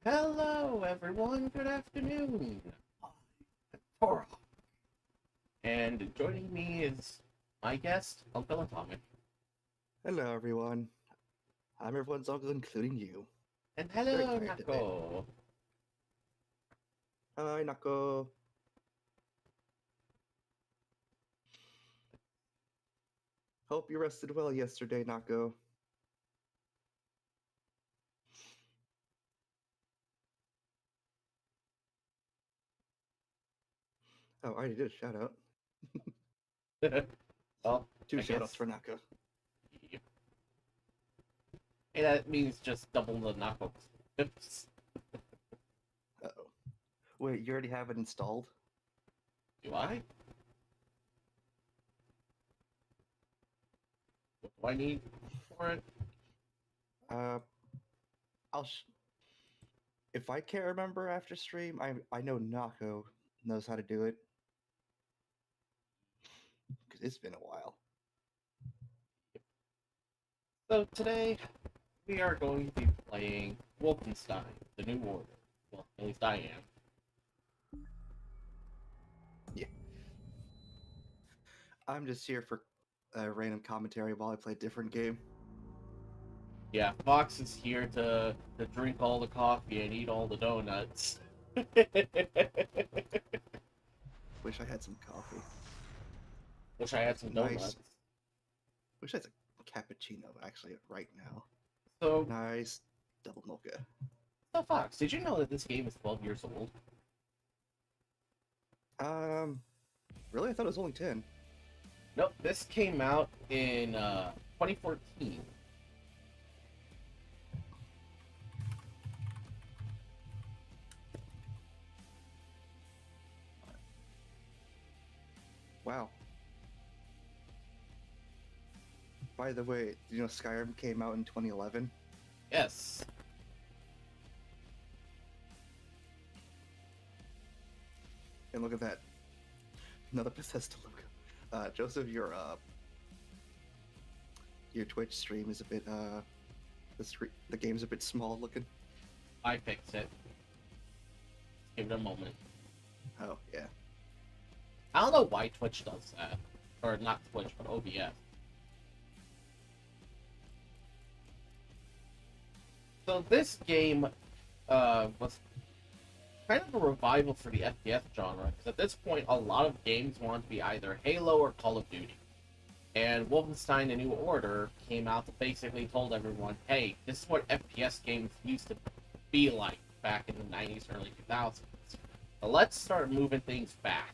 Hello, everyone. Good afternoon. I'm Toro. And joining me is my guest, Uncle Atomic. Hello, everyone. I'm everyone's uncle, including you. And Very hello, tired today. Nako. Hi, Nako. Hope you rested well yesterday, Nako. Oh, I already did a shout out. Well, Two I shout outs guess for Nako. hey, that means just double the Nako clips. Uh-oh. Wait, you already have it installed? Do I? What do I need for it? Uh, I'll. If I can't remember after stream, I know Nako knows how to do it because it's been a while. So today, we are going to be playing Wolfenstein, The New Order. Well, at least I am. Yeah, I'm just here for random commentary while I play a different game. Yeah, Fox is here to drink all the coffee and eat all the donuts. Wish I had some coffee. Wish I had some Nice. donuts. Wish I had a cappuccino actually right now. So, Nice double mocha. so Fox, did you know that this game is 12 years old? Um, really? I thought it was only 10. Nope, this came out in 2014. Wow. By the way, you know Skyrim came out in 2011? Yes. And look at that. Another Bethesda logo. Joseph, your Twitch stream is a bit the game's a bit small looking. I fixed it. Give it a moment. Oh, yeah. I don't know why Twitch does that. Or not Twitch, but OBS. So this game was kind of a revival for the FPS genre, because at this point, a lot of games want to be either Halo or Call of Duty. And Wolfenstein: The New Order came out that basically told everyone, hey, this is what FPS games used to be like back in the 90s, early 2000s. So let's start moving things back.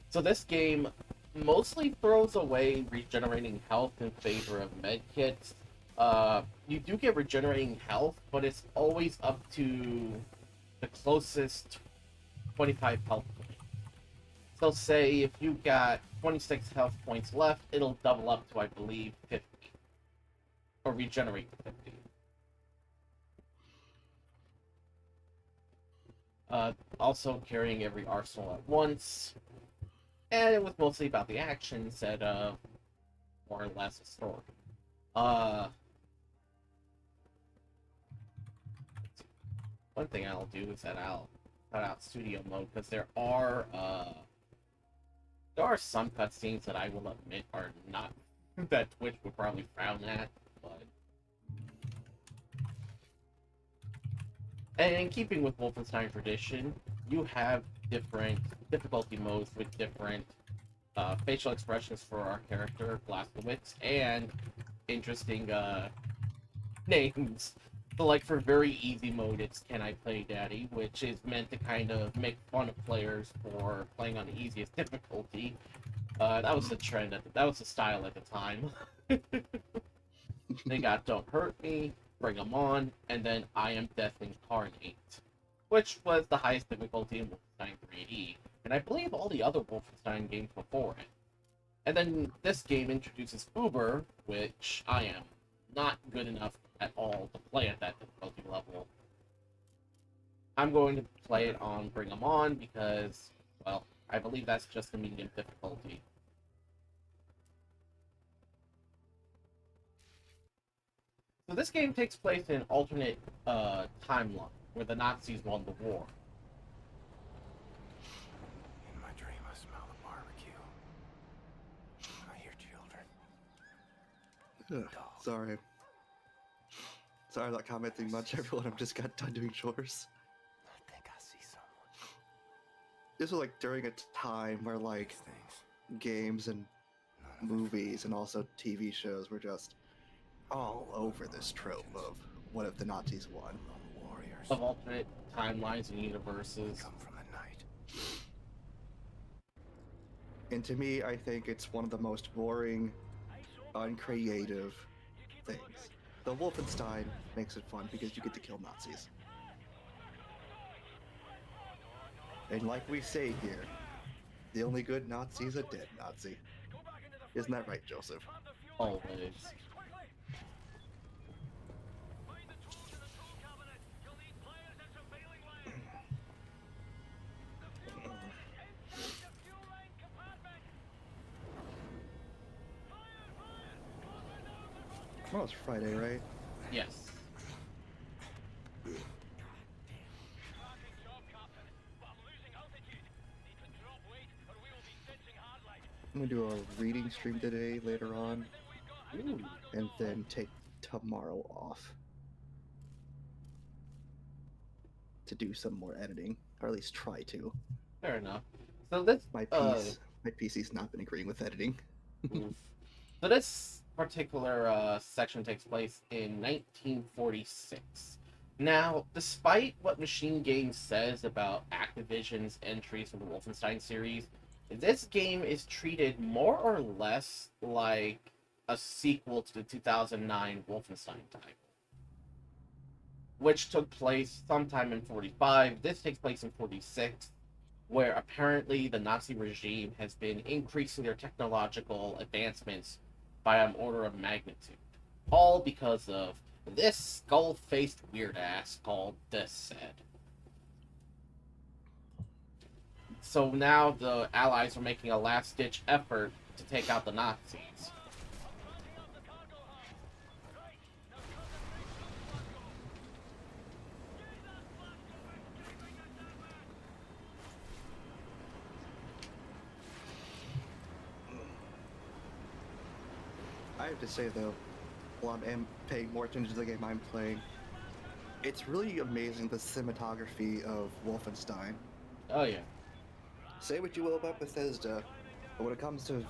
So this game mostly throws away regenerating health in favor of medkits. You do get regenerating health, but it's always up to the closest 25 health point. So say if you got 26 health points left, it'll double up to, I believe, 50. Or regenerate to 50. Also carrying every arsenal at once. And it was mostly about the action instead of more or less a story. One thing I'll do is that I'll cut out studio mode because there are some cutscenes that I will admit are not that Twitch would probably frown at, but and in keeping with Wolfenstein tradition, you have different difficulty modes with different facial expressions for our character Blazkowicz and interesting names. So, like for very easy mode, it's "Can I play Daddy," which is meant to kind of make fun of players for playing on the easiest difficulty. That was the trend. That was the style at the time. They got "Don't Hurt Me," "Bring 'Em On," and then "I Am Death Incarnate," which was the highest difficulty in Wolfenstein 3D, and I believe all the other Wolfenstein games before it. And then this game introduces Uber, which I am not good enough at all to play at that difficulty level. I'm going to play it on Bring 'Em On because, well, I believe that's just the medium difficulty. So this game takes place in an alternate timeline where the Nazis won the war. In my dream, I smell the barbecue. I hear children. Ugh, sorry. Sorry, I'm not commenting much, everyone. I've just got done doing chores. I think I see someone. This was like during a time where like These things. games and None of it's movies and also TV shows were just all over this trope of what if the Nazis won. lone warriors. Of alternate timelines and universes. Come from the night. And to me, I think it's one of the most boring, uncreative things. The Wolfenstein makes it fun because you get to kill Nazis. And like we say here, the only good Nazi is a dead Nazi. Isn't that right, Joseph? Always. Well, it's Friday, right? Yes. I'm gonna do a reading stream today later on, Ooh. and then take tomorrow off to do some more editing, or at least try to. Fair enough. So this My PC's not been agreeing with editing. oof. So this particular section takes place in 1946. Now, despite what Machine Games says about Activision's entries in the Wolfenstein series, this game is treated more or less like a sequel to the 2009 Wolfenstein title, which took place sometime in 45. This takes place in 46, where apparently the Nazi regime has been increasing their technological advancements by an order of magnitude. All because of this skull-faced weird-ass called the Said. So now the Allies are making a last-ditch effort to take out the Nazis. I have to say though, while I'm paying more attention to the game I'm playing, it's really amazing the cinematography of Wolfenstein. Oh yeah. Say what you will about Bethesda, but when it comes to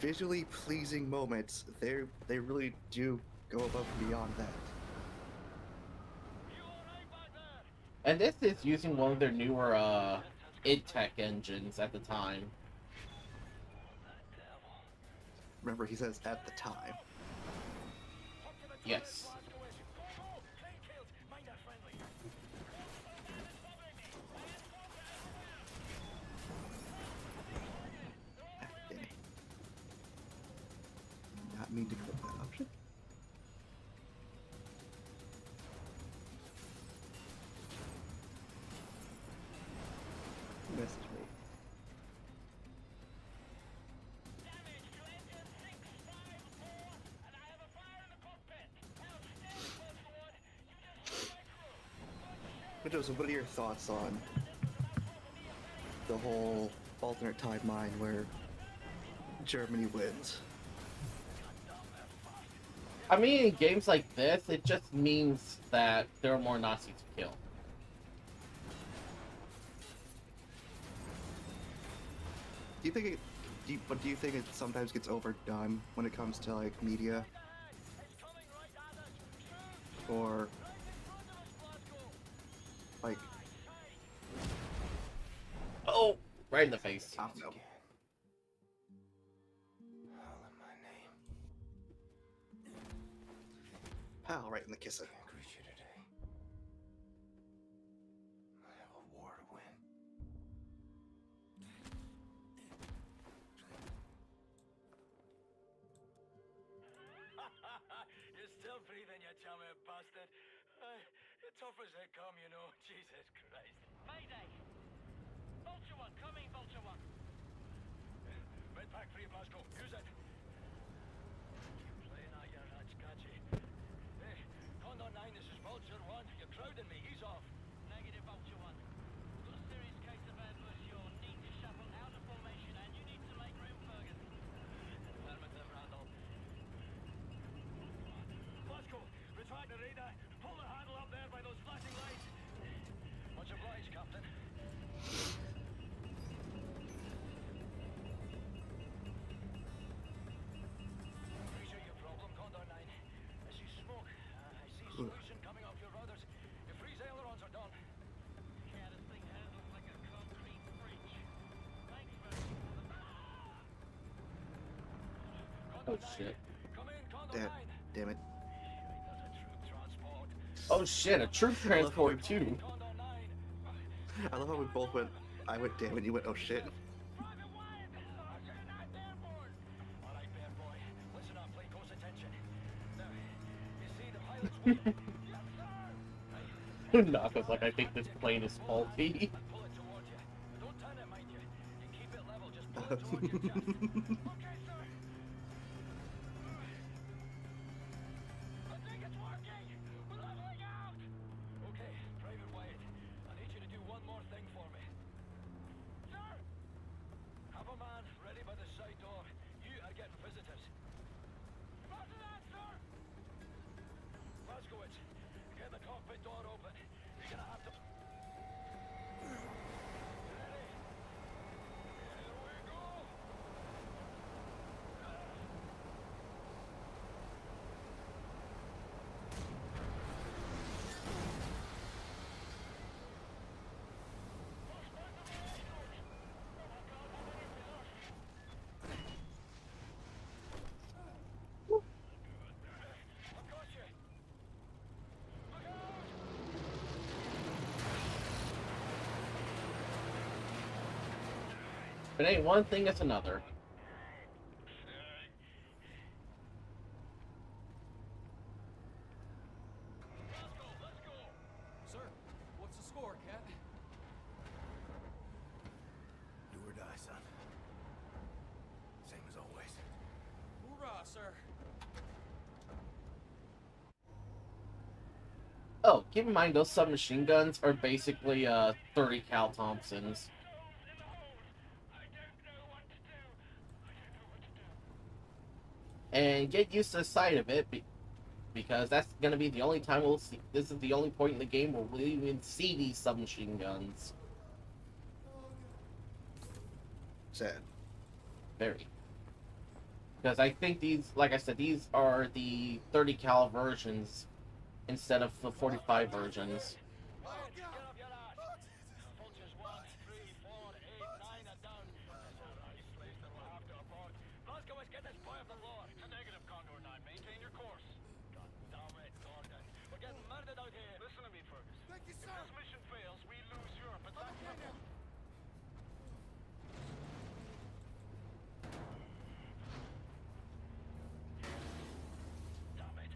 visually pleasing moments, they really do go above and beyond that. And this is using one of their newer id Tech engines at the time. Remember, he says at the time. Yes. Dang it. Not mean to click that option. Message me. But Joseph, what are your thoughts on the whole alternate timeline where Germany wins? I mean, in games like this, it just means that there are more Nazis to kill. Do you think it? Do you think it sometimes gets overdone when it comes to like media, or like Oh, right in the face. I don't know. Holler my name. Pal, right in the kisser. Can't greet you today. I have a war to win. You're still breathing, you chummy bastard. You're tough as they come, you know. Jesus Christ. Mayday! Vulture One, coming, Vulture One. Med pack for you, Blasco. Use it. Keep playing out your hats, catchy. Hey, Condor 9, this is Vulture 1. You're crowding me. He's off. Negative, Vulture 1. Got a serious case of adverse yaw. Need to shuffle out of formation and you need to make room, Fergus. Affirmative, Randall. Blasco, retract the radar. Pull the handle up there by those flashing lights. Much obliged, Captain. Appreciate your problem, Condor 9. I see smoke. I see solution coming off your rudders. Your freeze ailerons are done. Yeah, this thing handles like a concrete bridge. Thanks, Fergus, for the... Oh shit. Come in, Condor 9. Damn it. That's a troop transport. Oh shit, a troop transport too. Condor 9. I love how we both went. I went damn it, you went oh shit. Private Wyatt! Sergeant, I'm airborne! All right, bear boy. Listen up, pay close attention. Now, you see the pilot's wheel? Yes, sir! Naka's like, I think this plane is faulty. Pull it towards you. Don't turn it, mind you. You keep it level, just pull it towards your chest. Okay, sir! I think it's working! We're leveling out! Okay, Private Wyatt, I need you to do one more thing for me. Sir! Have a man ready by the side door. You are getting visitors. Roger that, sir! Blaskowitz, get the cockpit door open. You're gonna have to... Ready? Here we go! I've got you! Look out! If it ain't one thing, it's another. Let's go! Sir, what's the score, Cat? Do or die, son. Same as always. Hoorah, sir. Oh, keep in mind those submachine guns are basically 30 cal Thompsons. And get used to the sight of it, because that's gonna be the only time we'll see. This is the only point in the game where we'll even see these submachine guns. Sad. Very. Because I think these, like I said, these are the 30 cal versions instead of the 45 versions. Wyatt, get up your ass! Vultures 1, 3, 4, 8, 9 are down. There's a rice place that we'll have to abort. Blaskowitz, get this boy off the floor. It's a negative, Condor 9. Maintain your course. God damn it, Gordon. We're getting murdered out here. Listen to me, Fergus. Thank you, If sir. this mission fails, we lose Europe. It's that simple. Damn it.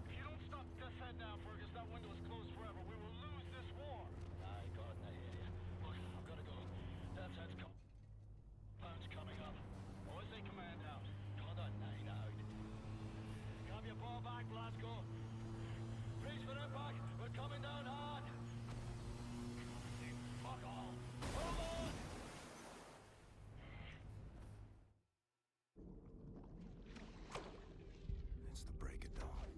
If you don't stop this head now, Fergus, that window is closed forever. We will lose this war. Aye, Gordon, I hear you. Look, I've got to go. Dad's head's pounds coming up. Always say command out. Condor 9 out. Grab your ball back, Glasgow. Brace for impact. We're coming down hard. Fuck all. Hold on! It's the break of dawn.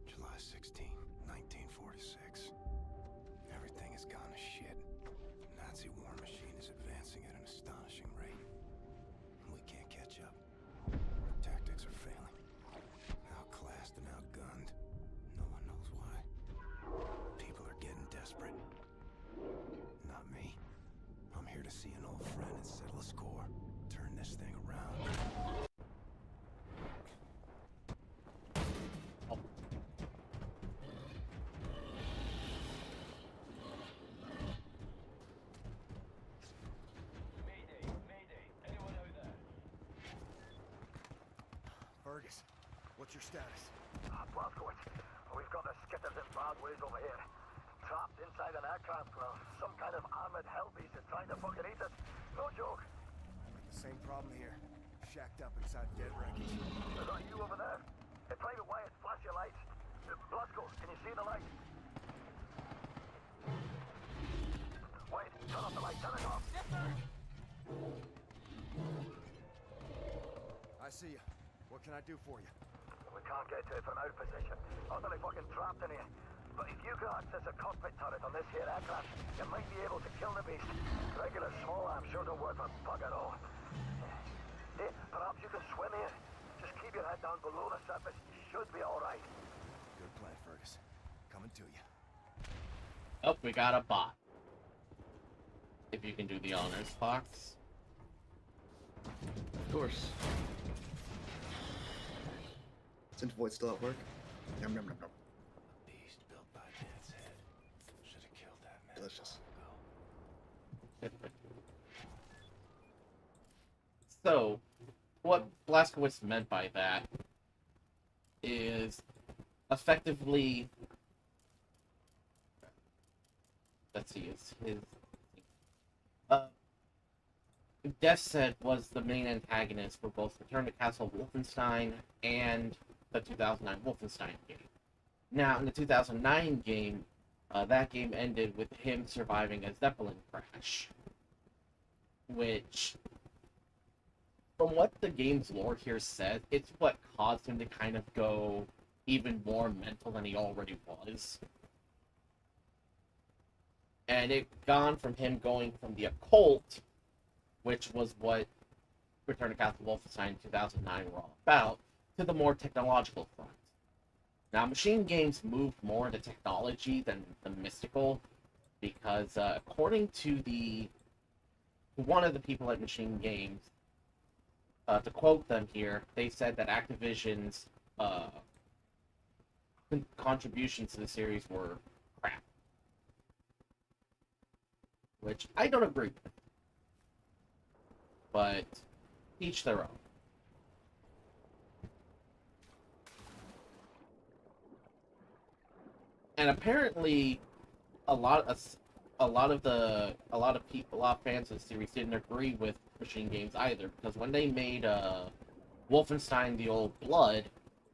July 16, 1946. Everything has gone to shit. The Nazi war machine is advancing at an astonishing rate. We can't catch up. Our tactics are failing. Outclassed and outgunned. No one knows why. People are getting desperate. Not me. I'm here to see an old friend and settle a score. Turn this thing around. Mayday, mayday. Anyone out there? Fergus, what's your status? Blaskowitz, we've got the skitters in bad ways over here. Trapped inside an aircraft, some kind of armored hell beast is trying to fucking eat us. No joke. Same problem here. Shacked up inside dead wreckage. Is that you over there? Private Wyatt, flash your lights. Blasco, can you see the light? Wait, turn off the light, turn it off. Yes, sir. I see you. What can I do for you? We can't get to it from our position. Utterly fucking trapped in here. But if you can access a cockpit turret on this here aircraft, you might be able to kill the beast. Regular small arms sure don't work for bugger all. Hey, perhaps you can swim here. Just keep your head down below the surface. You should be alright. Good plan, Fergus. Coming to you. Oh, we got a bot. If you can do the honors, Fox. Of course. Since Void's still at work. Yum, yum, yum, yum. A beast built by Dad's head. Should have killed that man. Delicious. So, what Blazkowicz meant by that is effectively, let's see, his Death Set was the main antagonist for both Return to Castle Wolfenstein and the 2009 Wolfenstein game. Now, in the 2009 game, that game ended with him surviving a Zeppelin crash, which, from what the game's lore here says, it's what caused him to kind of go even more mental than he already was. And it gone from him going from the occult, which was what Return to Castle Wolfenstein 2009 were all about, to the more technological front. Now, machine games moved more into technology than the mystical, because according to one of the people at Machine Games, to quote them here, they said that Activision's contributions to the series were crap. Which I don't agree with. But each their own. And apparently, a lot of fans of the series didn't agree with Machine Games either, because when they made Wolfenstein: The Old Blood,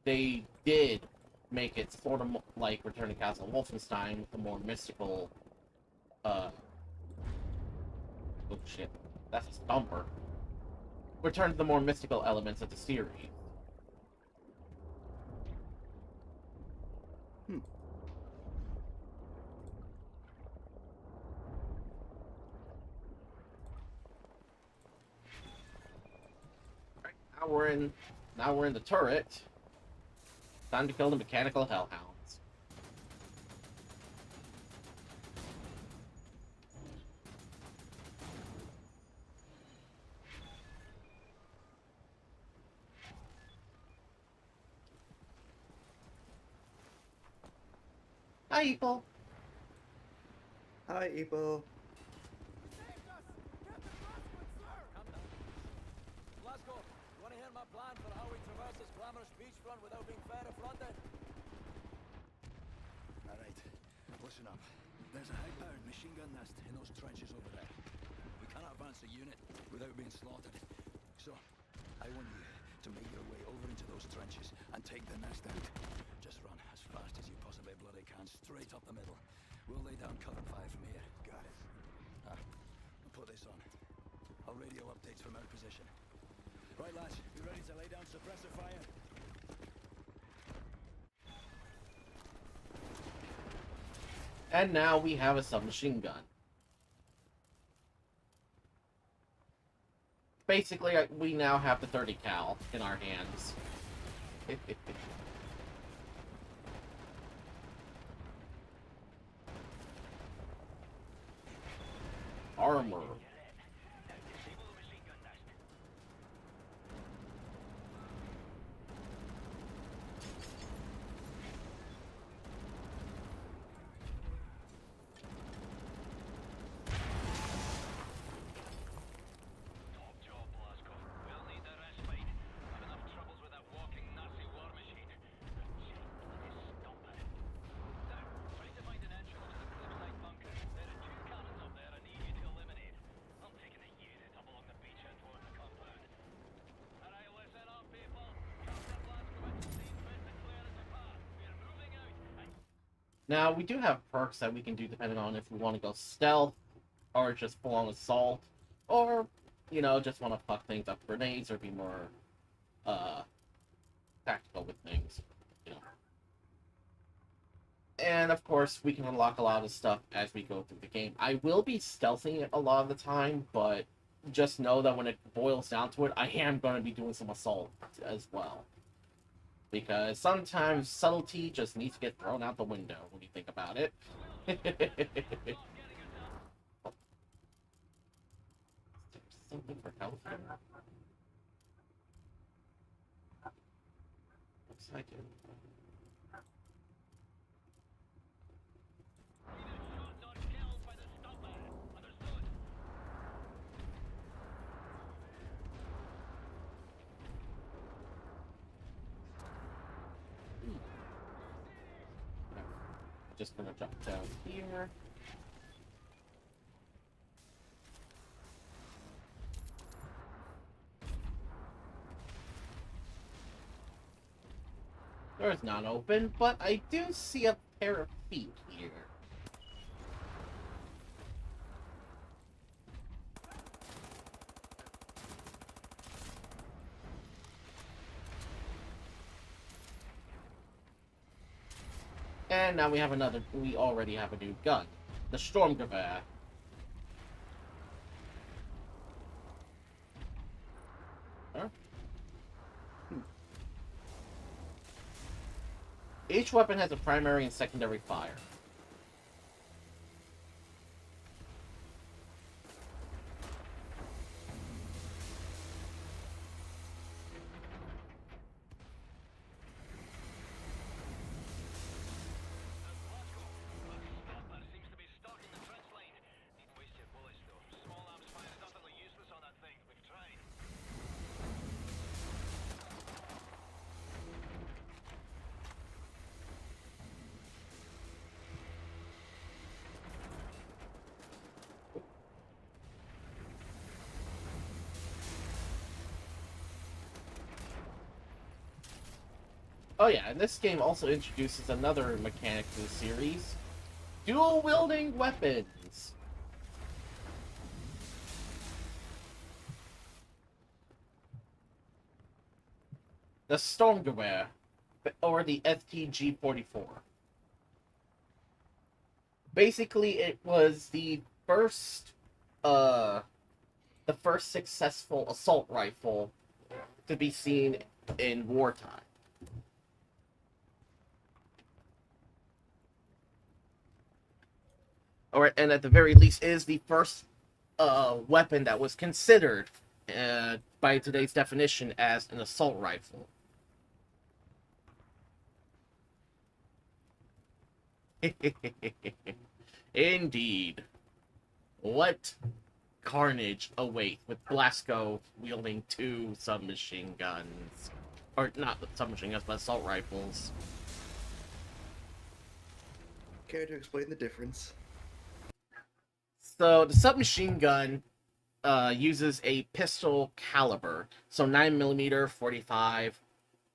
they did make it sort of like Return to Castle Wolfenstein with a more mystical. Oh shit, that's a stumper. Return to the more mystical elements of the series. Right, now we're in the turret. Time to kill the mechanical hellhounds. Hi, Eagle. Hi, Epo. Glasgow, you want to hear my plan for how we traverse this glamorous beachfront without being fair affronted? All right. Listen up. There's a high-powered machine gun nest in those trenches over there. We cannot advance a unit without being slaughtered. So, I want you to make your way over into those trenches and take the nest out. Just run as fast as you possibly bloody can, straight up the middle. We'll lay down cover fire from here. Got it. I'll put this on. I'll radio updates from our position. Right, lads, you ready to lay down suppressor fire? And now we have a submachine gun. Basically, we now have the 30 cal in our hands. Armor. Now, we do have perks that we can do depending on if we want to go stealth, or just full-on assault, or, you know, just want to fuck things up with grenades, or be more, tactical with things, you know. And, of course, we can unlock a lot of stuff as we go through the game. I will be stealthing it a lot of the time, but just know that when it boils down to it, I am going to be doing some assault as well. Because sometimes subtlety just needs to get thrown out the window when you think about it. Something for health here. Looks like it. Not killed by the stuntman. Understood? Just gonna drop down here. Door's not open, but I do see a pair of feet here. And now we already have a new gun. The Sturmgewehr. Huh? Each weapon has a primary and secondary fire. Stuntman seems to be stuck in the trench lane. Need waste your bullets though. Small arms fire is utterly useless on that thing. We've tried. Oh yeah, and this game also introduces another mechanic to the series. Dual-wielding weapons! The Sturmgewehr, or the STG-44. Basically, it was the first successful assault rifle to be seen in wartime. Or, and at the very least, is the first weapon that was considered, by today's definition, as an assault rifle. Indeed. What carnage awaits with Blasco wielding 2 submachine guns. Or not submachine guns, but assault rifles. Care to explain the difference? So the submachine gun uses a pistol caliber, so 9mm, 45,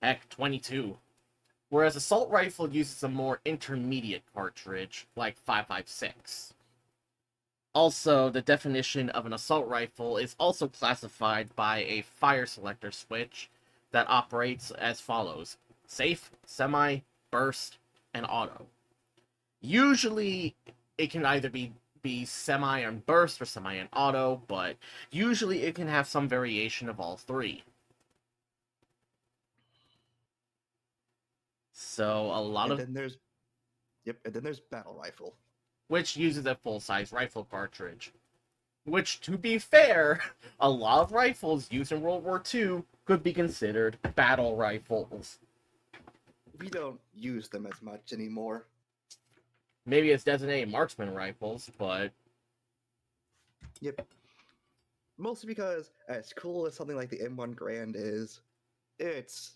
heck, 22. Whereas assault rifle uses a more intermediate cartridge, like 5.56. Also, the definition of an assault rifle is also classified by a fire selector switch that operates as follows: safe, semi, burst, and auto. Usually, it can either be semi and burst or semi and auto, but usually it can have some variation of all three. So a lot of And then there's battle rifle. which uses a full-size rifle cartridge. Which, to be fair, a lot of rifles used in World War II could be considered battle rifles. We don't use them as much anymore. Maybe it's designated marksman rifles, but Yep. Mostly because, as cool as something like the M1 Grand is, it's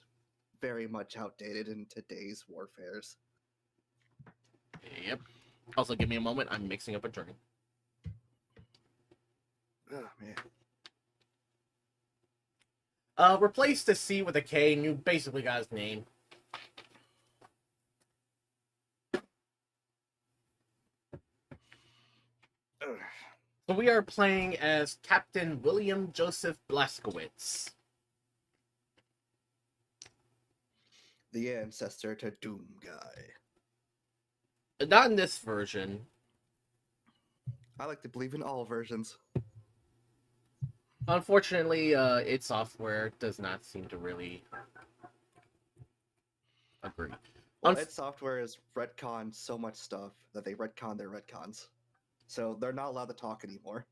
very much outdated in today's warfares. yep. Also, give me a moment. I'm mixing up a drink. Oh, man. Replace the C with a K, and you basically got his name. So we are playing as Captain William Joseph Blazkowicz. The ancestor to Doom Guy. Not in this version. I like to believe in all versions. Unfortunately, id Software does not seem to really agree. Well, id Software has retconned so much stuff that they retcon their retcons. So they're not allowed to talk anymore.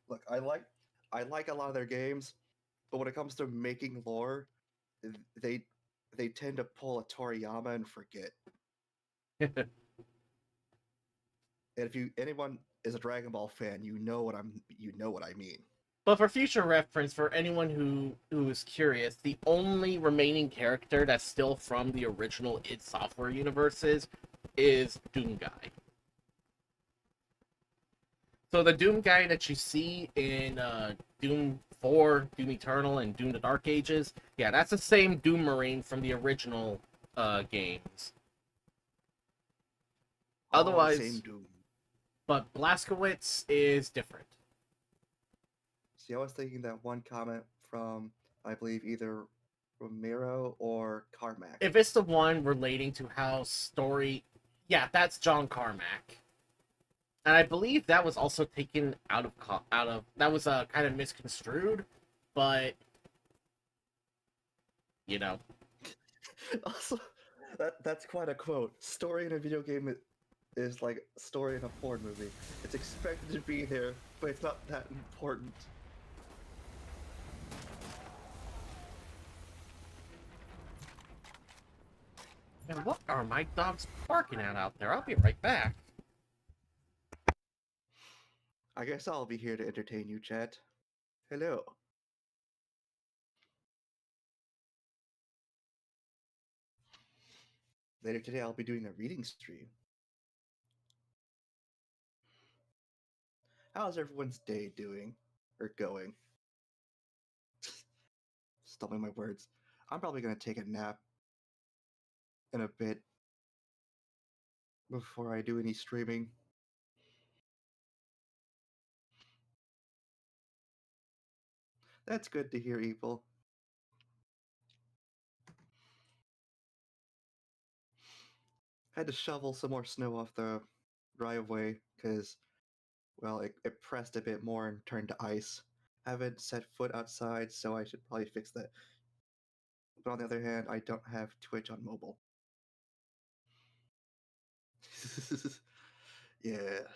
Look, I like a lot of their games, but when it comes to making lore, they tend to pull a Toriyama and forget. And if anyone is a Dragon Ball fan, you know what I mean. But for future reference, for anyone who is curious, the only remaining character that's still from the original id Software universes is Doom Guy. So the Doom Guy that you see in Doom 4, Doom Eternal, and Doom the Dark Ages, yeah, that's the same Doom Marine from the original games. Otherwise, same Doom. But Blazkowicz is different. See, I was thinking that one comment from, I believe, either Romero or Carmack. If it's the one relating to how story... Yeah, that's John Carmack. And I believe that was also taken out of that was kind of misconstrued, but you know. Also, that's quite a quote. Story in a video game is like story in a porn movie. It's expected to be there, but it's not that important. And what are my dogs barking at out there? I'll be right back. I guess I'll be here to entertain you, chat. Hello. Later today, I'll be doing a reading stream. How's everyone's day doing? Or going? Stumbling my words. I'm probably gonna take a nap in a bit before I do any streaming. That's good to hear, Evil. Had to shovel some more snow off the driveway because, well, it pressed a bit more and turned to ice. Haven't set foot outside, so I should probably fix that. But on the other hand, I don't have Twitch on mobile. Yes.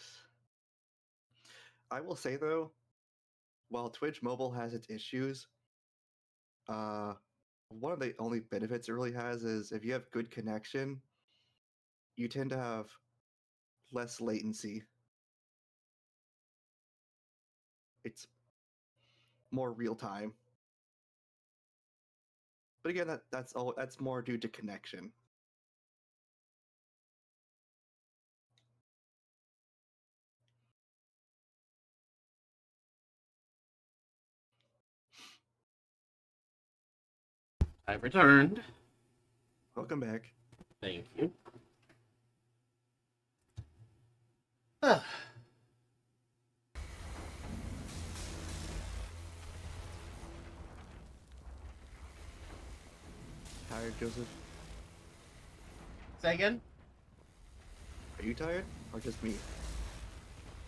I will say though, while Twitch mobile has its issues, one of the only benefits it really has is if you have good connection, you tend to have less latency. It's more real time. But again, that's more due to connection. I've returned. Welcome back. Thank you. Tired, Joseph? Say again? Are you tired? Or just me?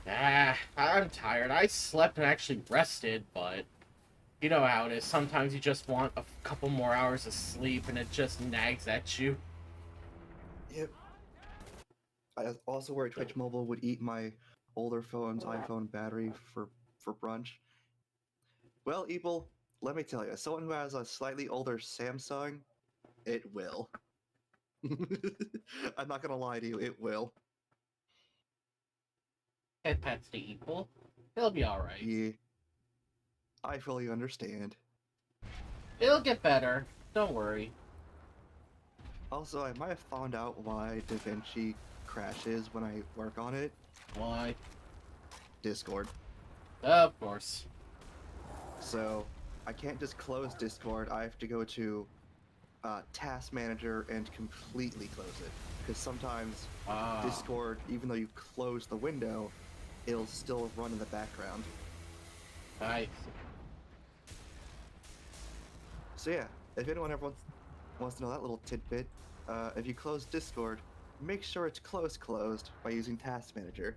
I'm tired. I slept and actually rested, but you know how it is. Sometimes you just want a couple more hours of sleep and it just nags at you. Yep. I also worried Twitch Mobile would eat my older phone's iPhone battery for brunch. Well, Evil, let me tell you, as someone who has a slightly older Samsung, it will. I'm not gonna lie to you, it will. Head pats to equal. It'll be alright. Yeah. I fully understand. It'll get better. Don't worry. Also, I might have found out why DaVinci crashes when I work on it. Why? Discord. Of course. So, I can't just close Discord, I have to go to Task Manager and completely close it. Because sometimes Ah, Discord, even though you close the window, it'll still run in the background. nice. So yeah, if anyone ever wants to know that little tidbit, if you close Discord, make sure it's closed by using Task Manager.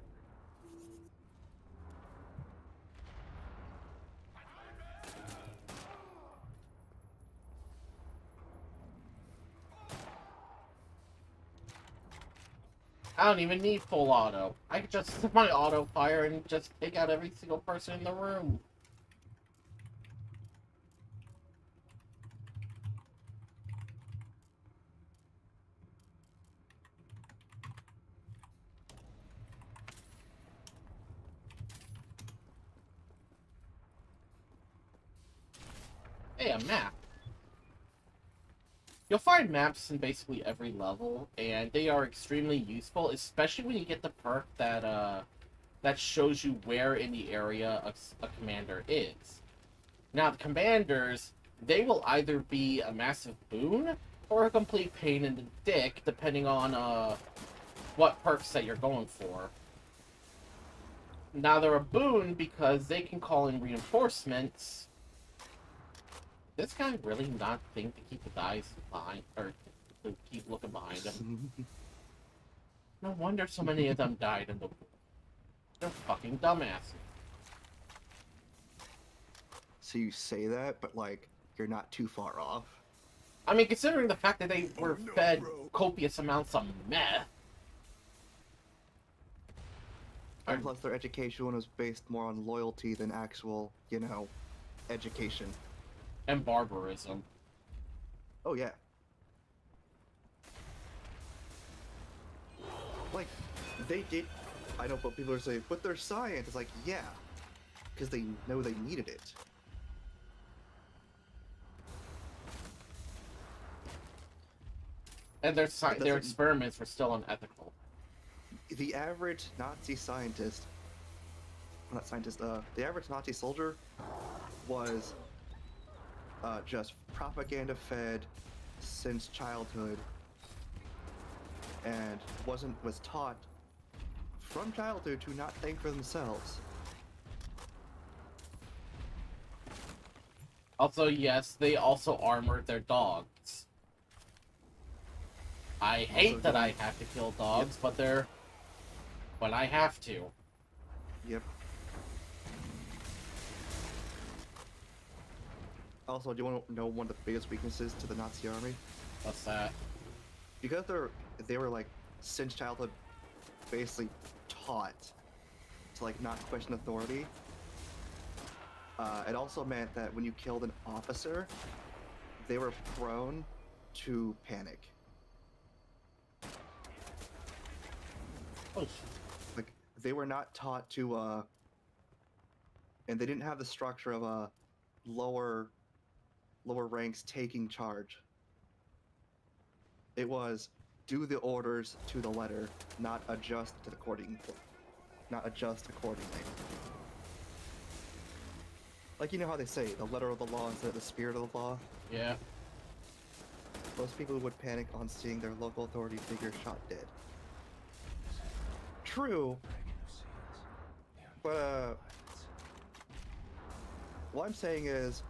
I don't even need full auto. I could just set my auto fire and just take out every single person in the room. Hey, a map. You'll find maps in basically every level, and they are extremely useful, especially when you get the perk that shows you where in the area a commander is. Now, the commanders, they will either be a massive boon or a complete pain in the dick, depending on what perks that you're going for. Now, they're a boon because they can call in reinforcements. This guy really not think to keep the guys behind, or to keep looking behind him. No wonder so many of them died in the war. They're fucking dumbasses. So you say that, but like, you're not too far off. I mean, considering the fact that they were fed copious amounts of meth. And plus, their education was based more on loyalty than actual, education. And barbarism. Oh, yeah. Like, they did. I know what people are saying, but they're science. It's like, yeah. Because they know they needed it. And their experiments were still unethical. The average Nazi scientist. Not scientist, the average Nazi soldier was just propaganda fed since childhood and was taught from childhood to not think for themselves. Also, yes, they also armored their dogs. I hate that I have to kill dogs, but I have to. Yep. Also, do you want to know one of the biggest weaknesses to the Nazi army? What's that? Because they were like since childhood basically taught to like not question authority. It also meant that when you killed an officer, they were prone to panic. Oh, Like they were not taught to and they didn't have the structure of lower ranks taking charge. It was do the orders to the letter, not adjust accordingly. Like, you know how they say, the letter of the law instead of the spirit of the law? yeah. Most people would panic on seeing their local authority figure shot dead. True, but what I'm saying is,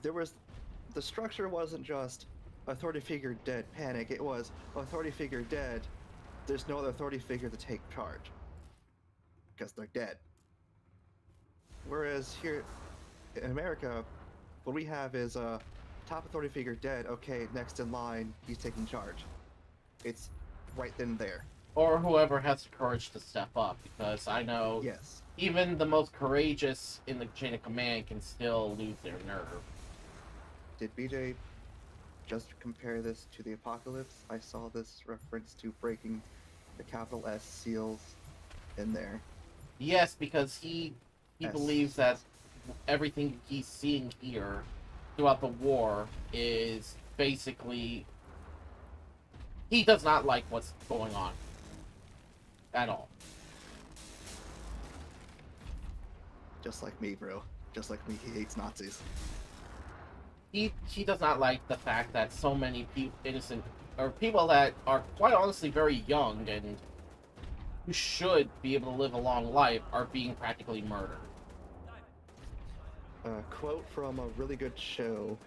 the structure wasn't just authority figure dead, panic. It was authority figure dead, there's no other authority figure to take charge. Because they're dead. Whereas here in America, what we have is top authority figure dead, okay, next in line, he's taking charge. It's right then and there. Or whoever has the courage to step up, because I know Yes. even the most courageous in the chain of command can still lose their nerve. Did BJ just compare this to the apocalypse? I saw this reference to breaking the capital S seals in there. Yes, because he S. believes that everything he's seeing here throughout the war is basically he does not like what's going on at all. Just like me, bro. Just like me, he hates Nazis. he does not like the fact that so many innocent or people that are quite honestly very young and who should be able to live a long life are being practically murdered. Quote from a really good show.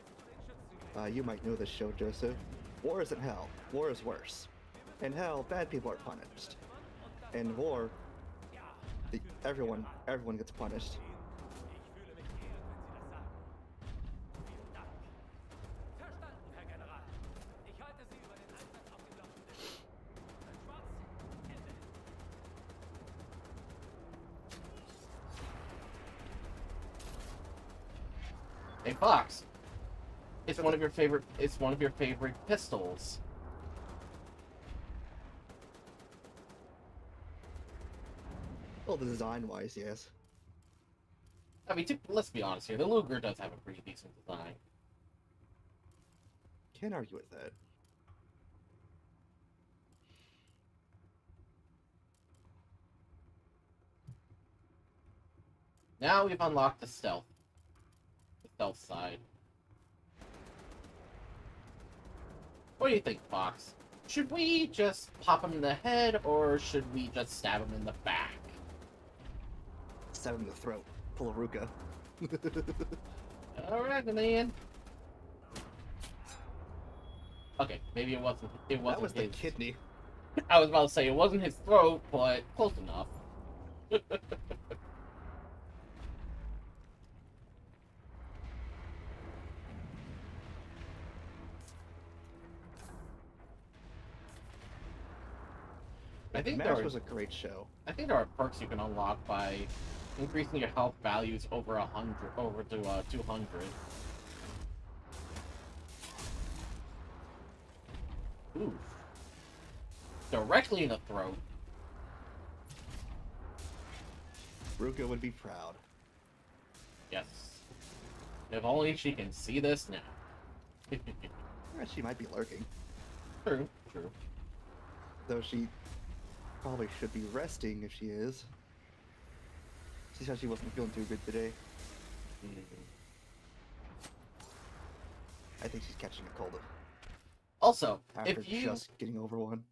You might know this show, Joseph. War isn't hell. War is worse. In hell, bad people are punished. In war, everyone gets punished. Verstanden, Herr General. Ich halte Sie über den Einsatz auf dem Laufenden. Schwarz, Ende. Hey Fox, it's one of your favorite. It's one of your favorite pistols. Well, design-wise, yes. I mean, let's be honest here. The Luger does have a pretty decent design. Can't argue with that. Now we've unlocked the stealth side. What do you think, Fox? Should we just pop him in the head, or should we just stab him in the back? Stab him in the throat. Pull a Ruka. Alright, man. Okay, maybe it wasn't. It wasn't That was the his. kidney. I was about to say it wasn't his throat, but close enough. I think MASH was a great show. I think there are perks you can unlock by increasing your health values over 100, over to 200. Oof. Directly in the throat. Ruka would be proud. Yes. If only she can see this now. She might be lurking. True, true. Though she probably should be resting if she is. She said she wasn't feeling too good today. I think she's catching a cold Also, after if you just getting over one.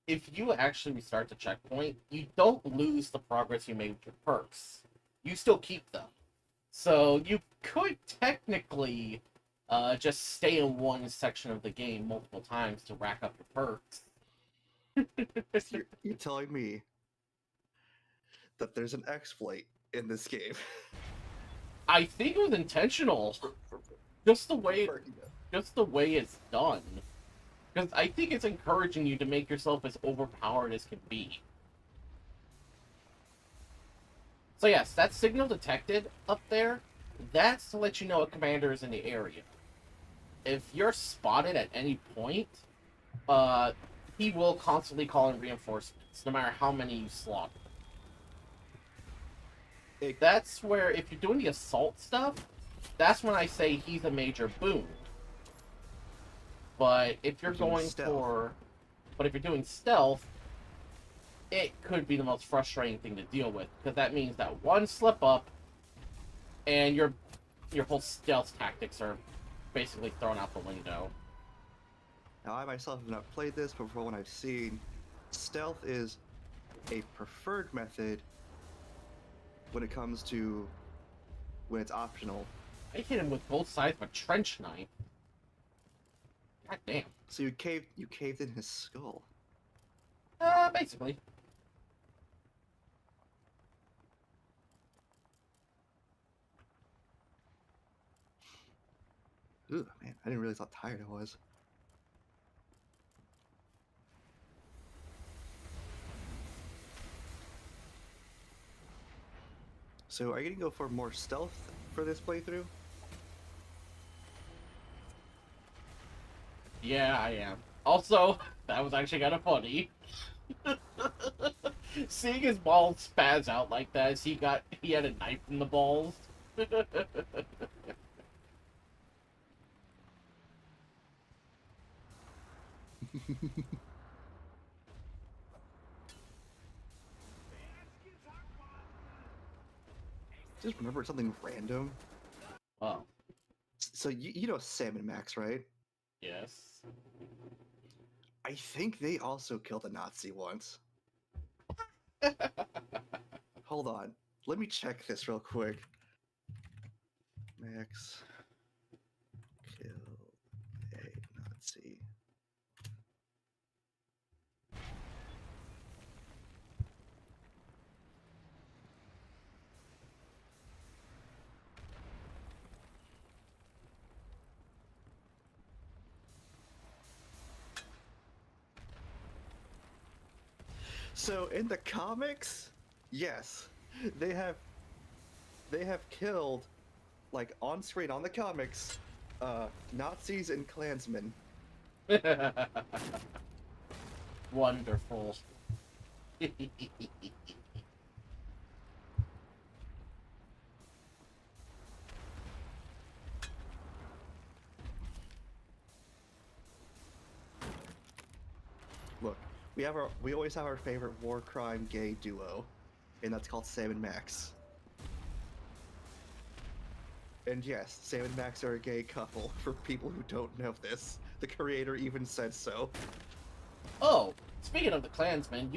if you actually restart the checkpoint, you don't lose the progress you made with your perks. You still keep them. So you could technically just stay in one section of the game multiple times to rack up your perks. You're telling me that there's an exploit in this game. I think it was intentional. Just the way it's done. Because I think it's encouraging you to make yourself as overpowered as can be. So yes, that signal detected up there, that's to let you know a commander is in the area. If you're spotted at any point, he will constantly call in reinforcements, no matter how many you slaughter. That's where, if you're doing the assault stuff, that's when I say he's a major boon. But if you're going for... But if you're doing stealth, it could be the most frustrating thing to deal with, because that means that one slip up, and your whole stealth tactics are basically thrown out the window. Now, I myself have not played this, but from what I've seen, stealth is a preferred method when it comes to when it's optional. I hit him with both sides of a trench knife. God damn. So you caved in his skull. Basically. Ugh, man, I didn't realize how tired I was. So, are you gonna go for more stealth for this playthrough? Yeah, I am. Also, that was actually kind of funny. Seeing his balls spaz out like that as he had a knife in the balls. Just remembered something random. Oh. So you know Sam and Max, right? Yes. I think they also killed a Nazi once. Hold on. Let me check this real quick. Max killed a Nazi. So in the comics, yes, they have killed, like on screen on the comics, Nazis and Klansmen. Wonderful. Look, we always have our favorite war crime gay duo, and that's called Sam and Max. And yes, Sam and Max are a gay couple. For people who don't know this, the creator even said so. Oh, speaking of the Klansmen,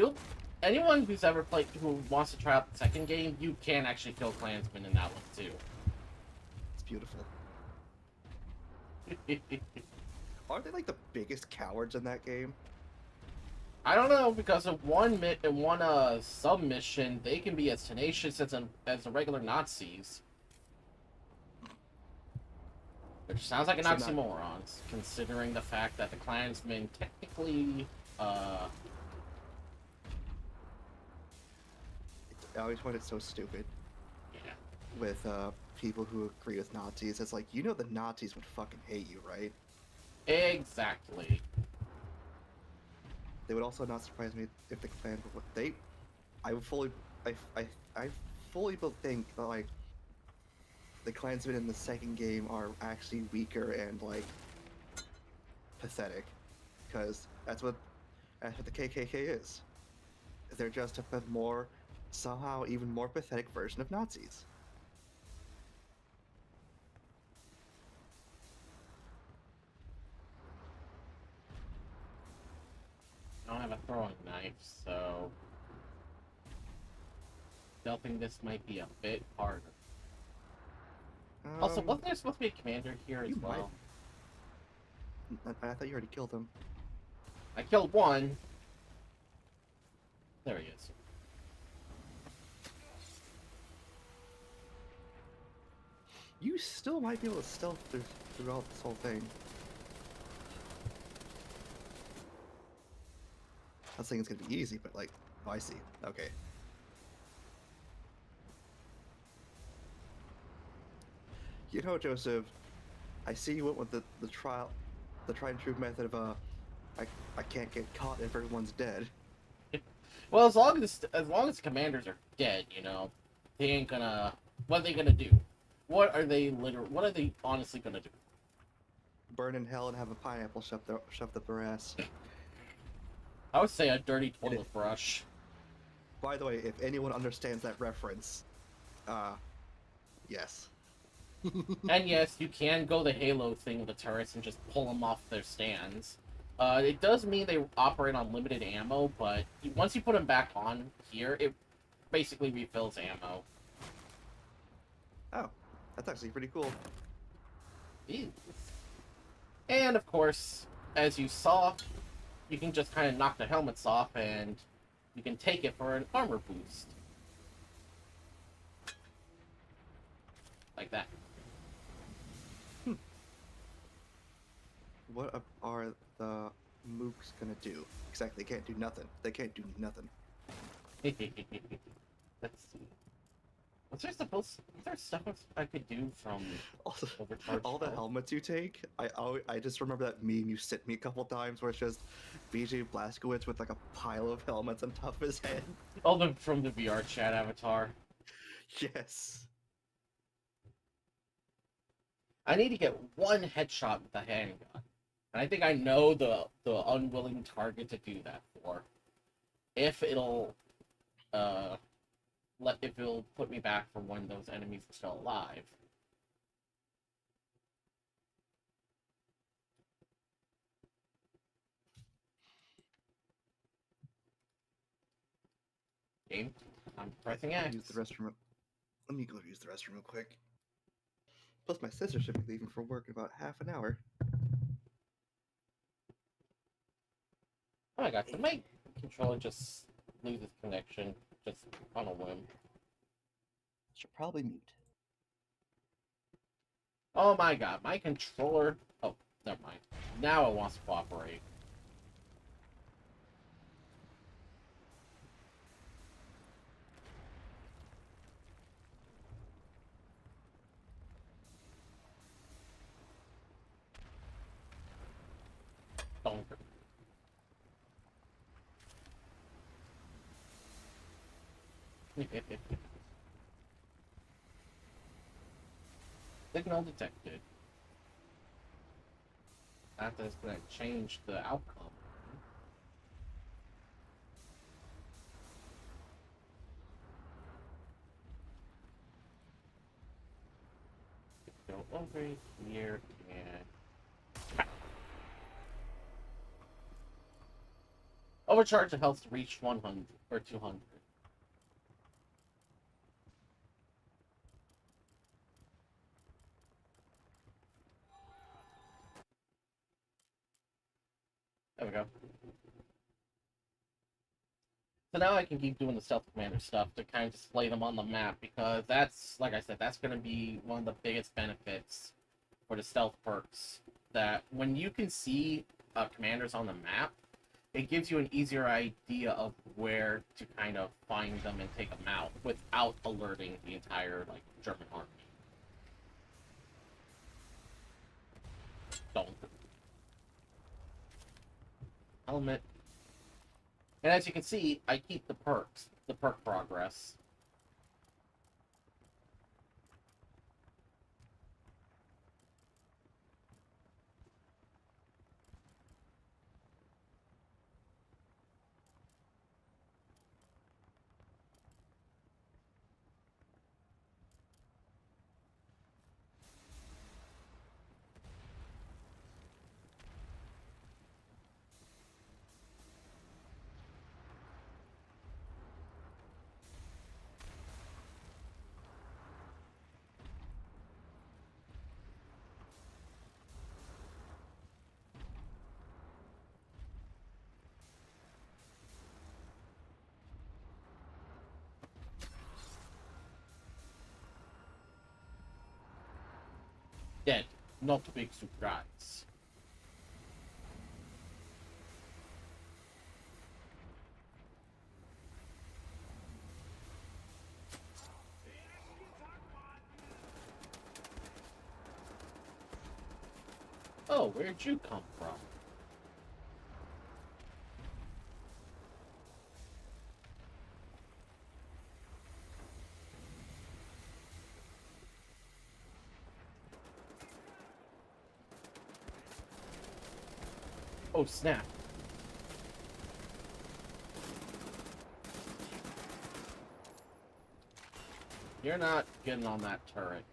anyone who's ever played who wants to try out the second game, you can actually kill Klansmen in that one too. It's beautiful. Aren't they like the biggest cowards in that game? I don't know, because of one submission, they can be as tenacious as the regular Nazis. Which sounds like an oxymoron, considering the fact that the Klansmen technically, I always find it so stupid yeah. with people who agree with Nazis. It's like, you know the Nazis would fucking hate you, right? Exactly. They would also not surprise me if the Klan would. I would fully, I fully think that like the Klansmen in the second game are actually weaker and like pathetic, because that's what the KKK is. They're just a more, somehow even more pathetic version of Nazis. I don't have a throwing knife, so stealthing this might be a bit harder. Also, wasn't there supposed to be a commander here as you well? I thought you already killed him. I killed one. There he is. You still might be able to stealth throughout this whole thing. I was thinking it's gonna be easy, but like, oh, I see. Okay. You know, Joseph, I see you went with the tried and true method of I can't get caught if everyone's dead. Well, as long as the commanders are dead, you know, they ain't gonna. What are they gonna do? What are they honestly gonna do? Burn in hell and have a pineapple shoved up their ass. I would say a dirty toilet brush. By the way, if anyone understands that reference, yes. And yes, you can go the Halo thing with the turrets and just pull them off their stands. It does mean they operate on limited ammo, but once you put them back on here, it basically refills ammo. Oh, that's actually pretty cool. Ew. And of course, as you saw, you can just kind of knock the helmets off and you can take it for an armor boost. Like that. What are the mooks gonna do? Exactly, they can't do nothing. They can't do nothing. Let's see. Is there stuff I could do from Also, overcharged all the health? helmets you take, I just remember that meme you sent me a couple times where it's just BJ Blazkowicz with like a pile of helmets on top of his head. All them from the VR chat avatar. Yes. I need to get one headshot with the handgun. And I think I know the unwilling target to do that for. If it'll if it'll put me back from when those enemies are still alive. Game. I'm pressing Use X. the restroom. Let me go use the restroom real quick. Plus, my sister should be leaving for work in about half an hour. Oh my god, did my controller just lose its connection just on a whim? Should probably mute. Oh my god, my controller... Oh, never mind. Now it wants to cooperate. Don't. Signal detected. That is going to change the outcome. Go over here and... Overcharge the health to reach 100 or 200. There we go. So now I can keep doing the stealth commander stuff to kind of display them on the map, because that's, like I said, that's going to be one of the biggest benefits for the stealth perks. That when you can see commanders on the map, it gives you an easier idea of where to kind of find them and take them out without alerting the entire German army. Don't. Helmet. And as you can see, I keep the perks, the perk progress. Dead. Not a big surprise. Oh, where'd you come from? Oh, snap. You're not getting on that turret.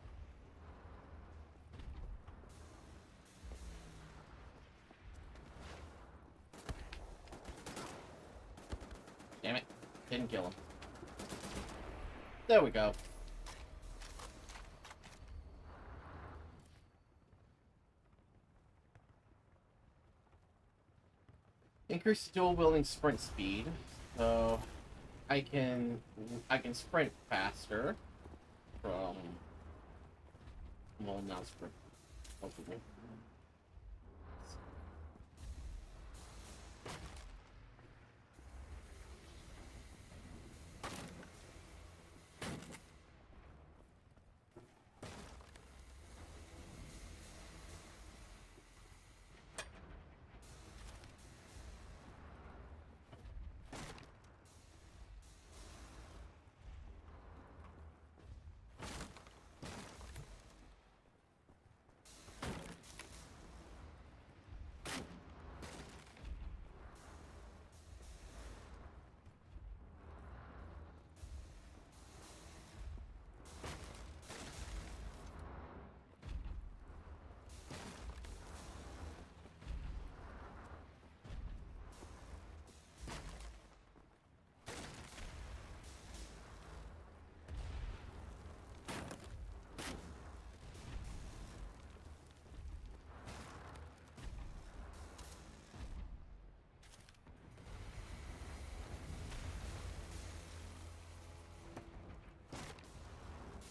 Damn it. Didn't kill him. There we go. Increase dual wielding sprint speed, so I can sprint faster from, well, not sprint. Okay.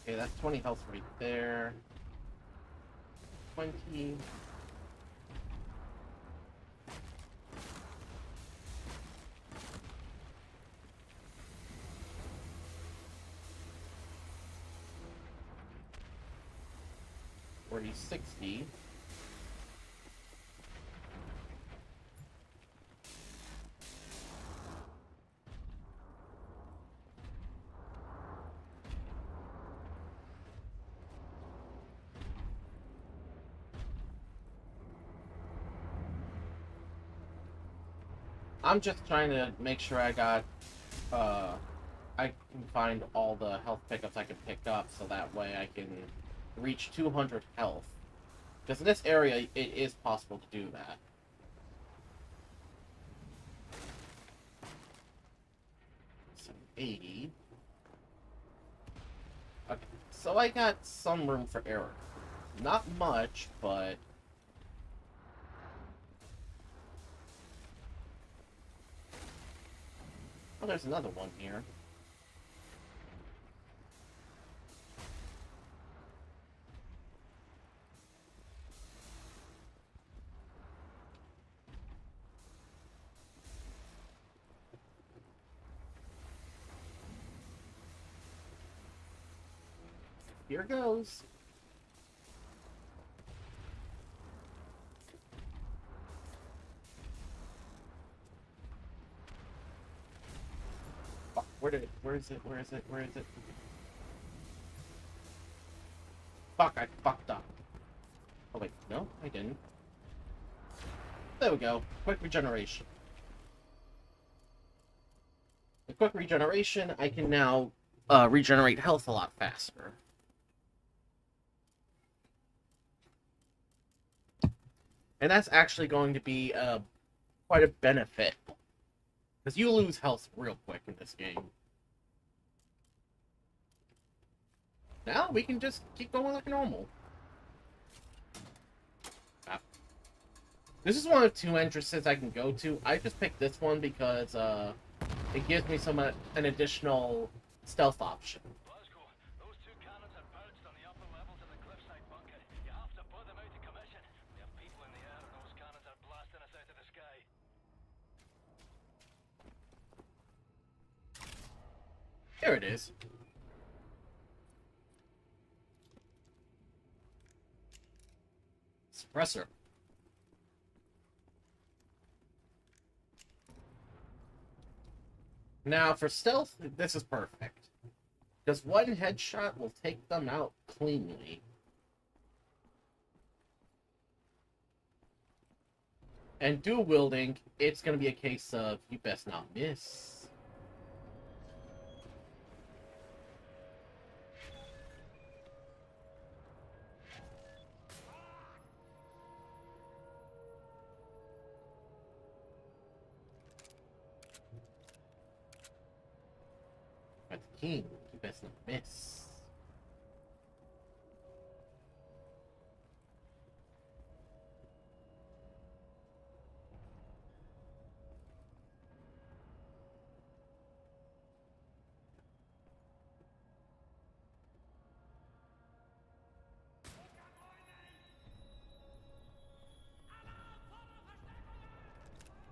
Okay, that's 20 health right there. 20. Or 60. I'm just trying to make sure I got, I can find all the health pickups I can pick up so that way I can reach 200 health. Because in this area, it is possible to do that. So 80. Okay, so I got some room for error. Not much, but... Oh, there's another one here. Here goes. Fuck, where is it? Where is it? Where is it? Fuck, I fucked up. Oh wait, no, I didn't. There we go. Quick regeneration. With quick regeneration, I can now regenerate health a lot faster. And that's actually going to be quite a benefit. Because you lose health real quick in this game. Now we can just keep going like normal. This is one of 2 entrances I can go to. I just picked this one because it gives me an additional stealth option. Glasgow, those 2 cannons are perched on the upper levels of the cliffside bunker. You have to put them out of commission. We have people in the air and those cannons are blasting us out of the sky. There it is. Suppressor. Now, for stealth, this is perfect. Because one headshot will take them out cleanly. And dual wielding, it's going to be a case of you best not miss. But the king, you best not miss.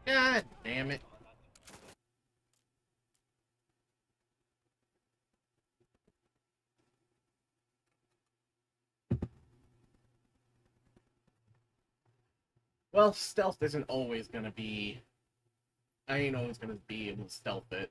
God damn it. Well, stealth isn't always gonna be... I ain't always gonna be able to stealth it.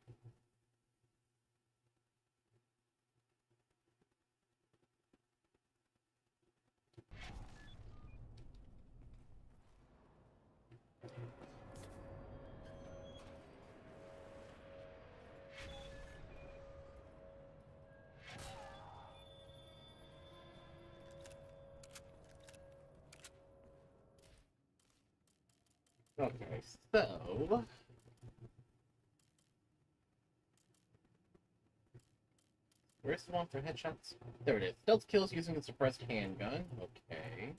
Okay, so... Where's the one for headshots? There it is. Stealth kills using the suppressed handgun. Okay.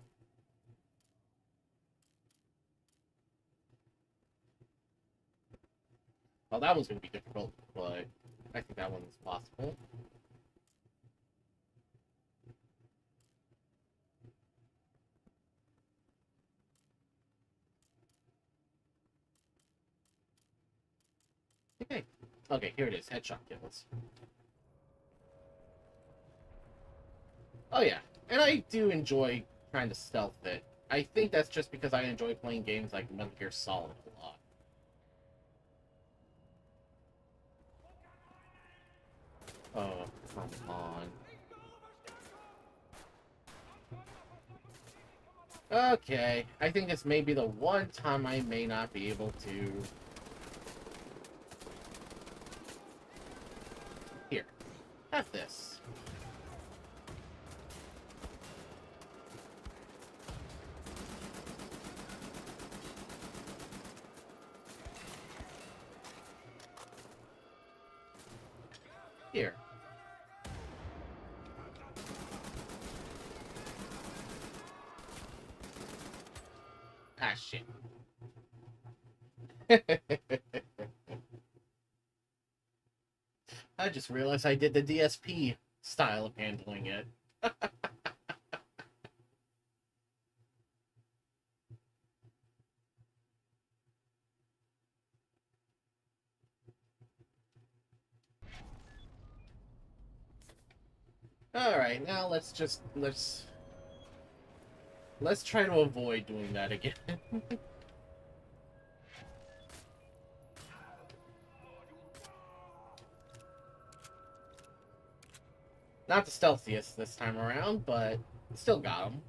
Well, that one's going to be difficult, but I think that one is possible. Okay. Okay, here it is. Headshot kills. Oh yeah, and I do enjoy trying to stealth it. I think that's just because I enjoy playing games like Metal Gear Solid a lot. Oh, come on. Okay, I think this may be the one time I may not be able to... Here, have this. Here. Ah, shit. I just realized I did the DSP style of handling it. Alright, now let's try to avoid doing that again. Not the stealthiest this time around, but still got him.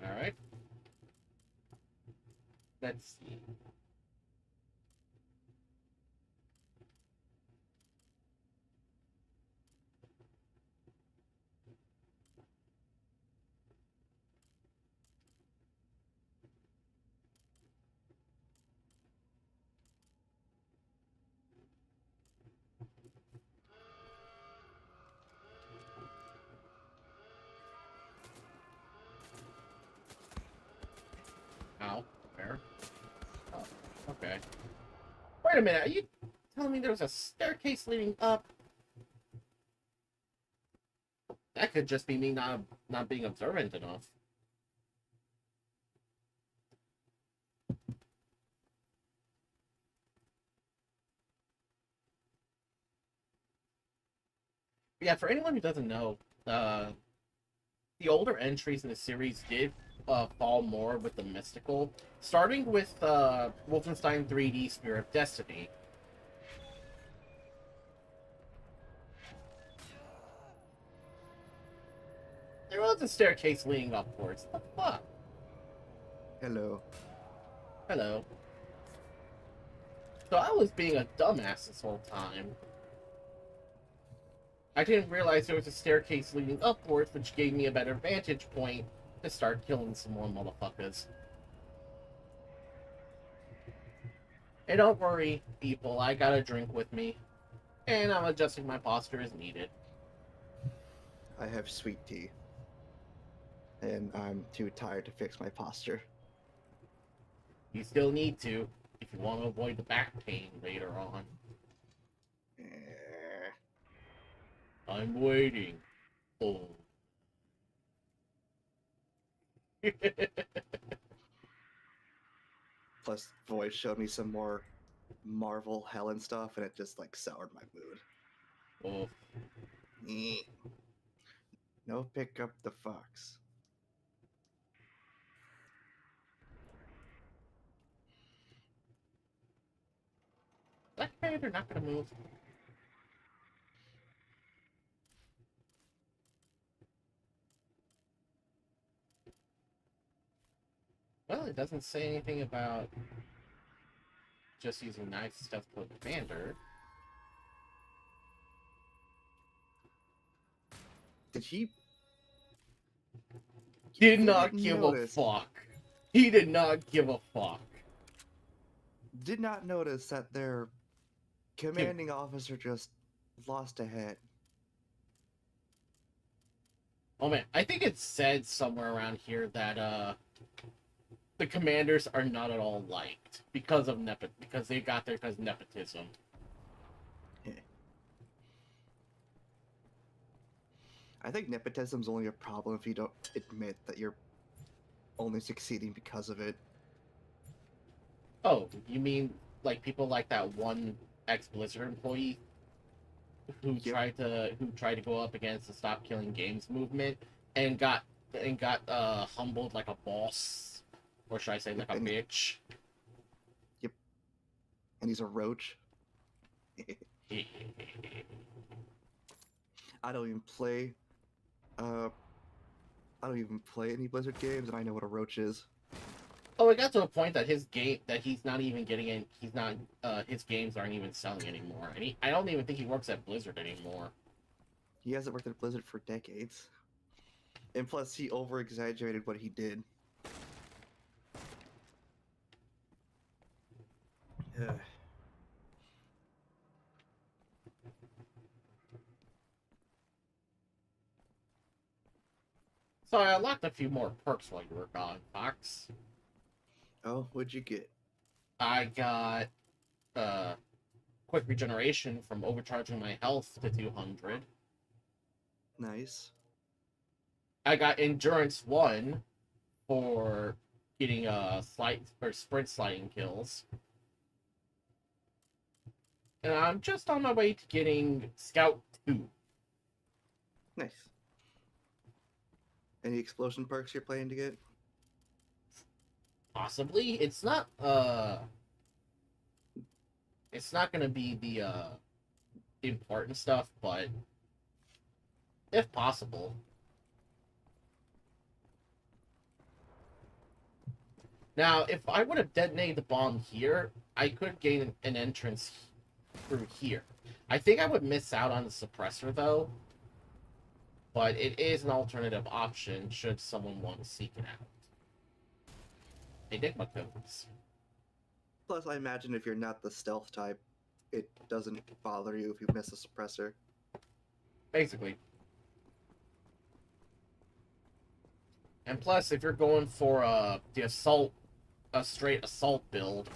Alright. Let's see. Ow. Where? Oh, okay. Wait a minute, are you telling me there was a staircase leading up? That could just be me not being observant enough. Yeah, for anyone who doesn't know, the older entries in the series did fall more with the mystical, starting with Wolfenstein 3D Spear of Destiny. There was a staircase leading upwards. What the fuck? Hello. Hello. So I was being a dumbass this whole time. I didn't realize there was a staircase leading upwards, which gave me a better vantage point to start killing some more motherfuckers. And don't worry, people, I got a drink with me. And I'm adjusting my posture as needed. I have sweet tea. And I'm too tired to fix my posture. You still need to, if you want to avoid the back pain later on. Eh. I'm waiting. Oh. Plus, Void showed me some more Marvel Helen stuff, and it just like soured my mood. Oh. Eh. No, pick up the fox. Black Panther not gonna move. Well, it doesn't say anything about just using knife stuff to a commander. Did he? Did I not didn't give notice- a fuck. He did not give a fuck. Did not notice that their commanding officer just lost a head. Oh man, I think it said somewhere around here that the commanders are not at all liked because of because they got there because of nepotism. I think nepotism's only a problem if you don't admit that you're only succeeding because of it. Oh, you mean like people like that one ex-Blizzard employee who Yep. tried to go up against the Stop Killing Games movement and got humbled like a boss, or should I say like a And- bitch? And he's a roach. I don't even play. I don't even play any Blizzard games, and I know what a roach is. Oh, it got to a point that he's not even getting in. He's not. His games aren't even selling anymore, and I don't even think he works at Blizzard anymore. He hasn't worked at Blizzard for decades. And plus, he over-exaggerated what he did. Ugh. So I unlocked a few more perks while you were gone, Fox. Oh, what'd you get? I got quick regeneration from overcharging my health to 200. Nice. I got endurance 1 for getting sprint sliding kills. And I'm just on my way to getting Scout 2. Nice. Any explosion perks you're planning to get? Possibly. It's not gonna be the important stuff, but if possible. Now, if I would have detonated the bomb here, I could gain an entrance through here. I think I would miss out on the suppressor, though. But it is an alternative option should someone want to seek it out. Enigma codes. Plus, I imagine if you're not the stealth type, it doesn't bother you if you miss a suppressor. Basically. And plus, if you're going for a straight assault build,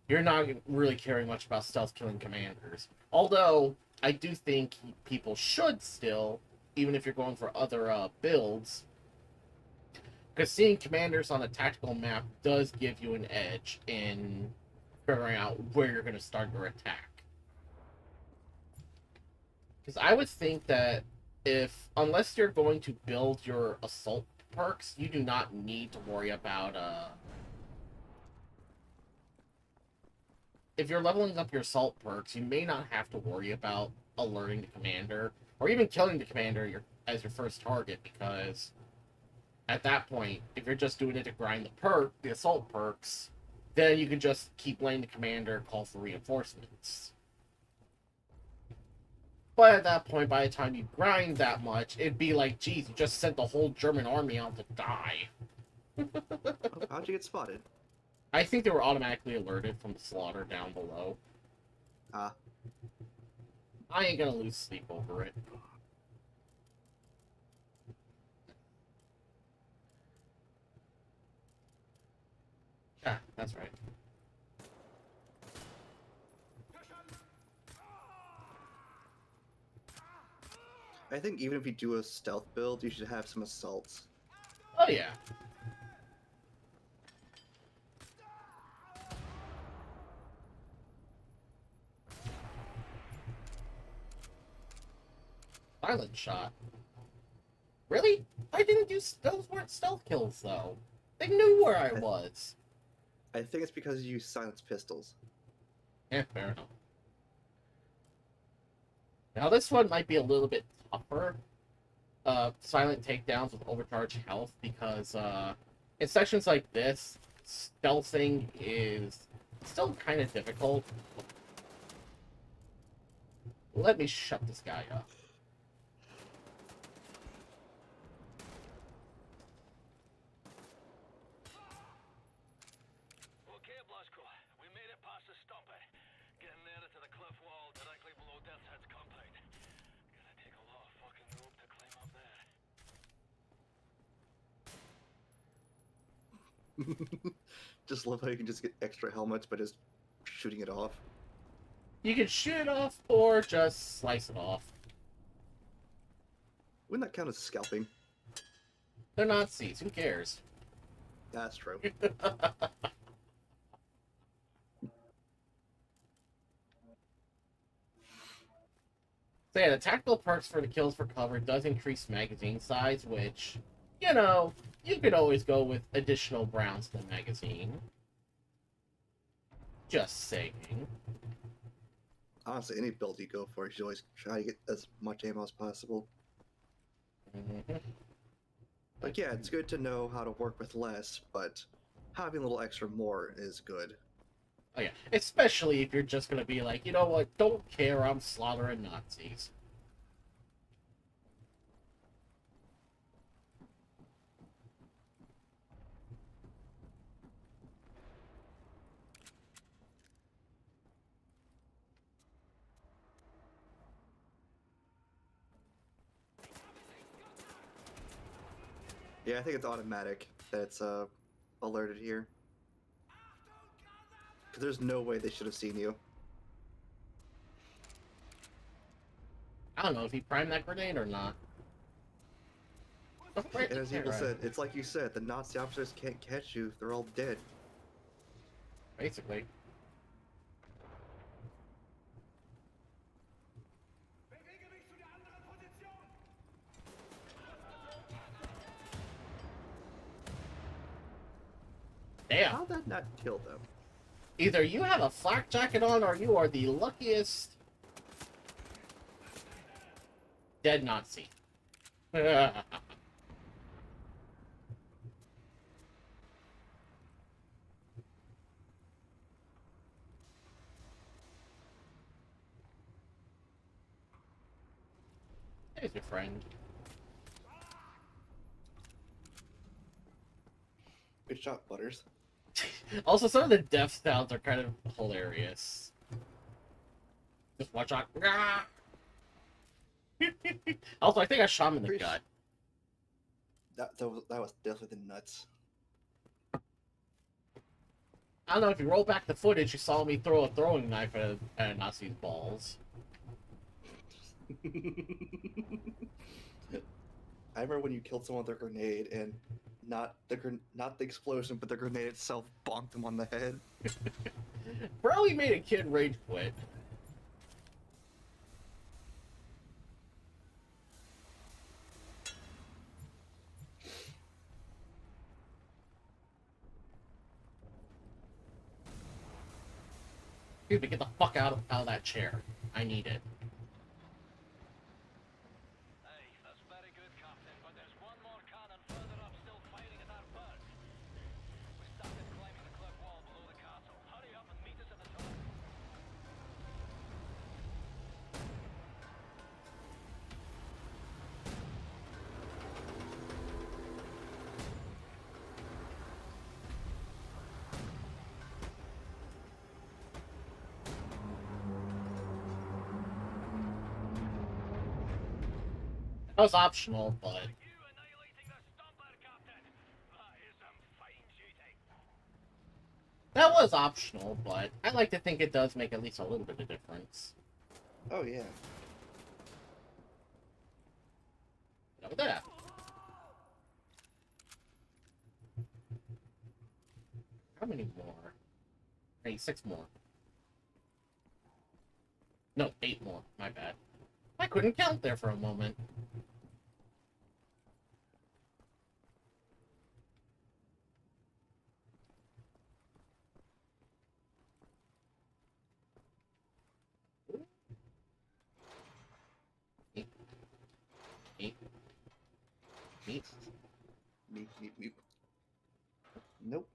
you're not really caring much about stealth killing commanders. Although, I do think people should still, even if you're going for other builds, because seeing commanders on a tactical map does give you an edge in figuring out where you're going to start your attack. Because I would think that unless you're going to build your assault perks, you do not need to worry about, if you're leveling up your assault perks, you may not have to worry about alerting the commander, or even killing the commander as your first target, because at that point, if you're just doing it to grind the assault perks, then you can just keep letting the commander call for reinforcements. But at that point, by the time you grind that much, it'd be like, geez, you just sent the whole German army out to die. Oh, how'd you get spotted? I think they were automatically alerted from the slaughter down below. Ah. I ain't gonna lose sleep over it. Ah, that's right. I think even if you do a stealth build, you should have some assaults. Oh yeah. Silent shot. Really? I didn't do those weren't stealth kills though. They knew where I was. I think it's because you use silenced pistols. Yeah, fair enough. Now this one might be a little bit tougher. Silent takedowns with overcharged health, because in sections like this, stealthing is still kind of difficult. Let me shut this guy up. Okay, Blasco. We made it past the stumper. Getting nearer to the cliff wall directly below Death's Head's compound. Gonna take a lot of fucking rope to climb up there. Just love how you can just get extra helmets by just shooting it off. You can shoot it off or just slice it off. Wouldn't that count as scalping? They're Nazis. Who cares? That's true. So yeah, the tactical perks for the kills for cover does increase magazine size, which, you know, you could always go with additional rounds to the magazine. Just saying. Honestly, any build you go for, you should always try to get as much ammo as possible. Mhm. Like, yeah, it's good to know how to work with less, but having a little extra more is good. Oh yeah, especially if you're just gonna be like, you know what, don't care, I'm slaughtering Nazis. Yeah, I think it's automatic that it's alerted here. Because there's no way they should have seen you. I don't know if he primed that grenade or not. Oh, right And as there, Evil right. said, it's like you said, the Nazi officers can't catch you, they're all dead. Basically. Damn. How'd that not kill them? Either you have a flak jacket on or you are the luckiest dead Nazi. There's your friend. Good shot, Butters. Also, some of the death sounds are kind of hilarious. Just watch out. Also, I think I shot him in the Pretty gut. That was definitely the nuts. I don't know if you roll back the footage, you saw me throw a throwing knife at a Nazi's balls. I remember when you killed someone with a grenade and not the explosion, but the grenade itself bonked them on the head. Probably made a kid rage quit. Excuse me, get the fuck out of that chair. I need it. Hey, that's very good, Captain, but there's one more cannon further up still firing at our bird. We started climbing the cliff wall below the castle. Hurry up and meet us at the top. That was optional, but You annihilating the stomper, Captain. That is some fine shooting. that was optional, but I like to think it does make at least a little bit of difference. Oh yeah. Look at that. How many more? I need 6 more. No, 8 more. My bad. I couldn't count there for a moment. Meep. Meep. Meep. Meep, meep, meep. Nope.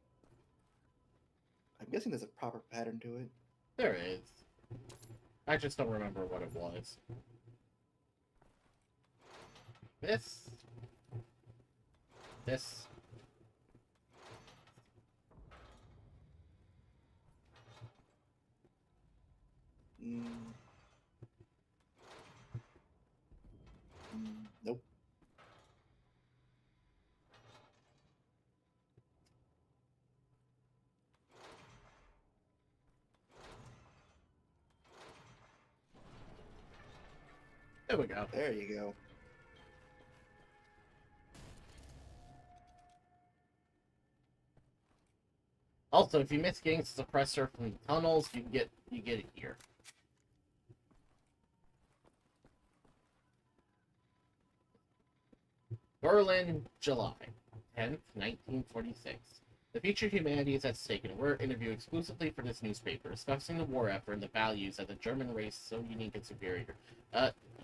I'm guessing there's a proper pattern to it. There is. I just don't remember what it was. This. This. Mm. Nope. There we go. There you go. Also, if you miss getting the suppressor from the tunnels, you get it here. Berlin, July 10th, 1946. The future of humanity is at stake, and we're interviewed exclusively for this newspaper, discussing the war effort and the values of the German race so unique and superior.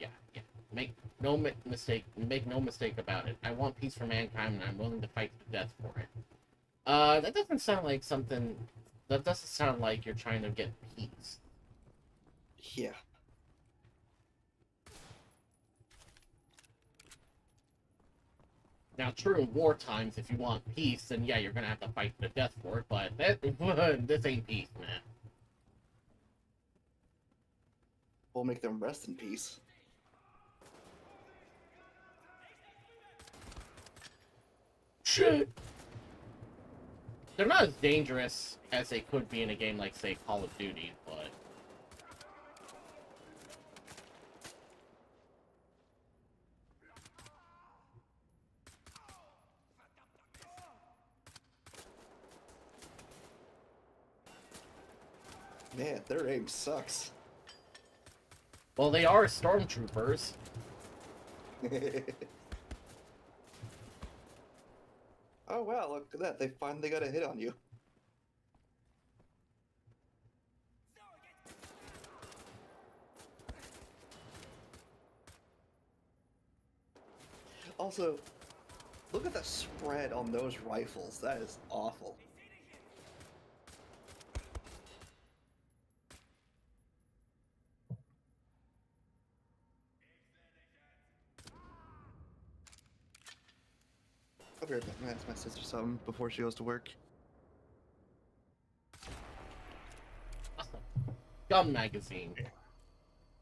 Yeah. Make no mistake about it. I want peace for mankind, and I'm willing to fight to the death for it. That doesn't sound like something. That doesn't sound like you're trying to get peace. Yeah. Now, true, in war times, if you want peace, then yeah, you're gonna have to fight to the death for it. But this ain't peace, man. We'll make them rest in peace. Shit. They're not as dangerous as they could be in a game like, say, Call of Duty, but... Man, their aim sucks. Well, they are stormtroopers. Oh wow, look at that. They finally got a hit on you. Also, look at the spread on those rifles. That is awful. I'll be right back. I'm gonna ask my sister something before she goes to work. Awesome. Gun magazine.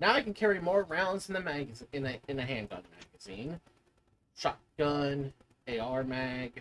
Now I can carry more rounds in the magazine in a handgun magazine. Shotgun, AR mag.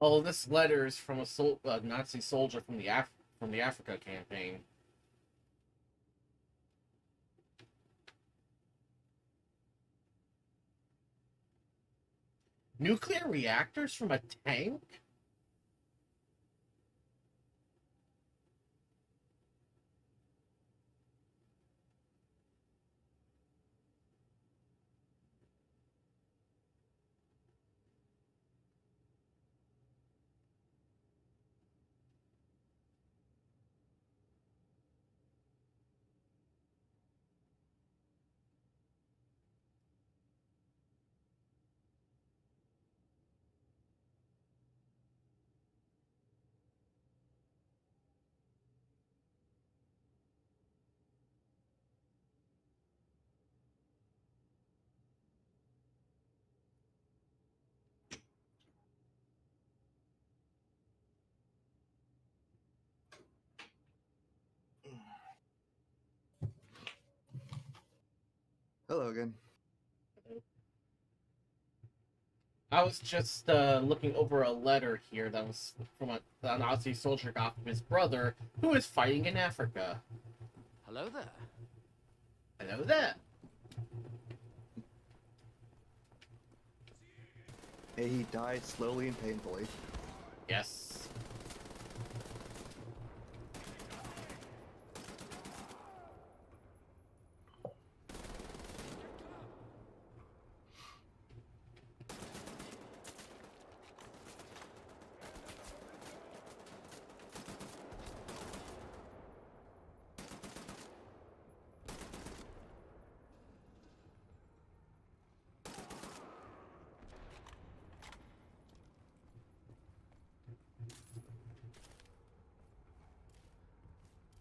Oh, this letter is from a Nazi soldier from the Africa campaign. Nuclear reactors from a tank? Hello again. I was just looking over a letter here that was from a Nazi soldier got from his brother, who is fighting in Africa. Hello there. Hello there. Hey, he died slowly and painfully. Yes.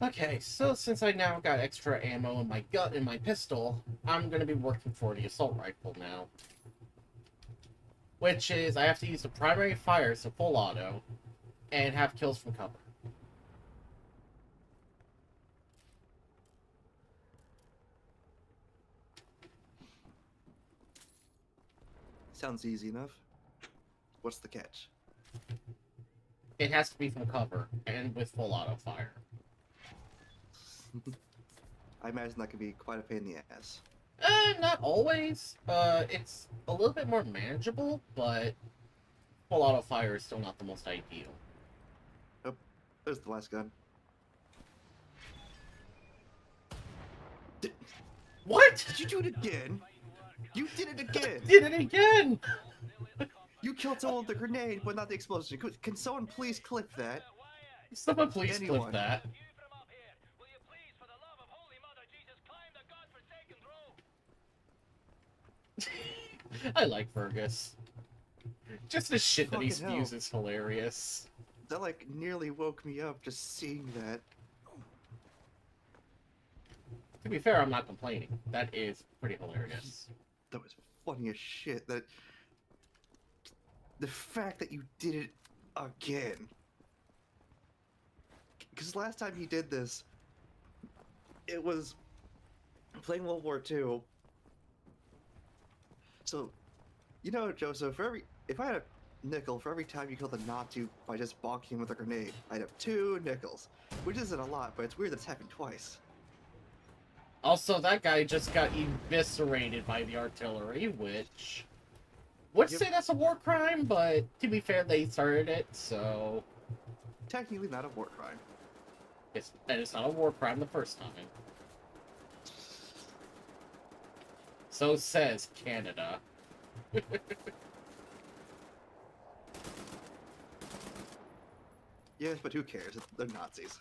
Okay, so since I now got extra ammo in my gun and my pistol, I'm gonna be working for the assault rifle now. Which is, I have to use the primary fire, so full auto, and have kills from cover. Sounds easy enough. What's the catch? It has to be from cover, and with full auto fire. I imagine that could be quite a pain in the ass. Not always. It's a little bit more manageable, but full auto fire is still not the most ideal. Oh, there's the last gun. What? Did you do it again? You did it again! Did it again! You killed someone with a grenade, but not the explosion. Can someone please clip that? Someone please clip Anyone. that. You from up here, will you please, for the love of Holy Mother Jesus, climb the godforsaken road? I like Fergus. Just the shit that he Fucking hell. spews is hilarious. That like nearly woke me up just seeing that. To be fair, I'm not complaining. That is pretty hilarious. That was funny as shit. That the fact that you did it again. Because last time he did this, it was playing World War II. So, you know, Joseph, if I had a nickel for every time you killed a Nazi by just bonking him with a grenade, I'd have 2 nickels. Which isn't a lot, but it's weird that it's happened twice. Also, that guy just got eviscerated by the artillery, which would Yep. say that's a war crime, but to be fair, they started it, so Technically not a war crime. it's not a war crime the first time. So says Canada. Yes, but who cares? They're Nazis.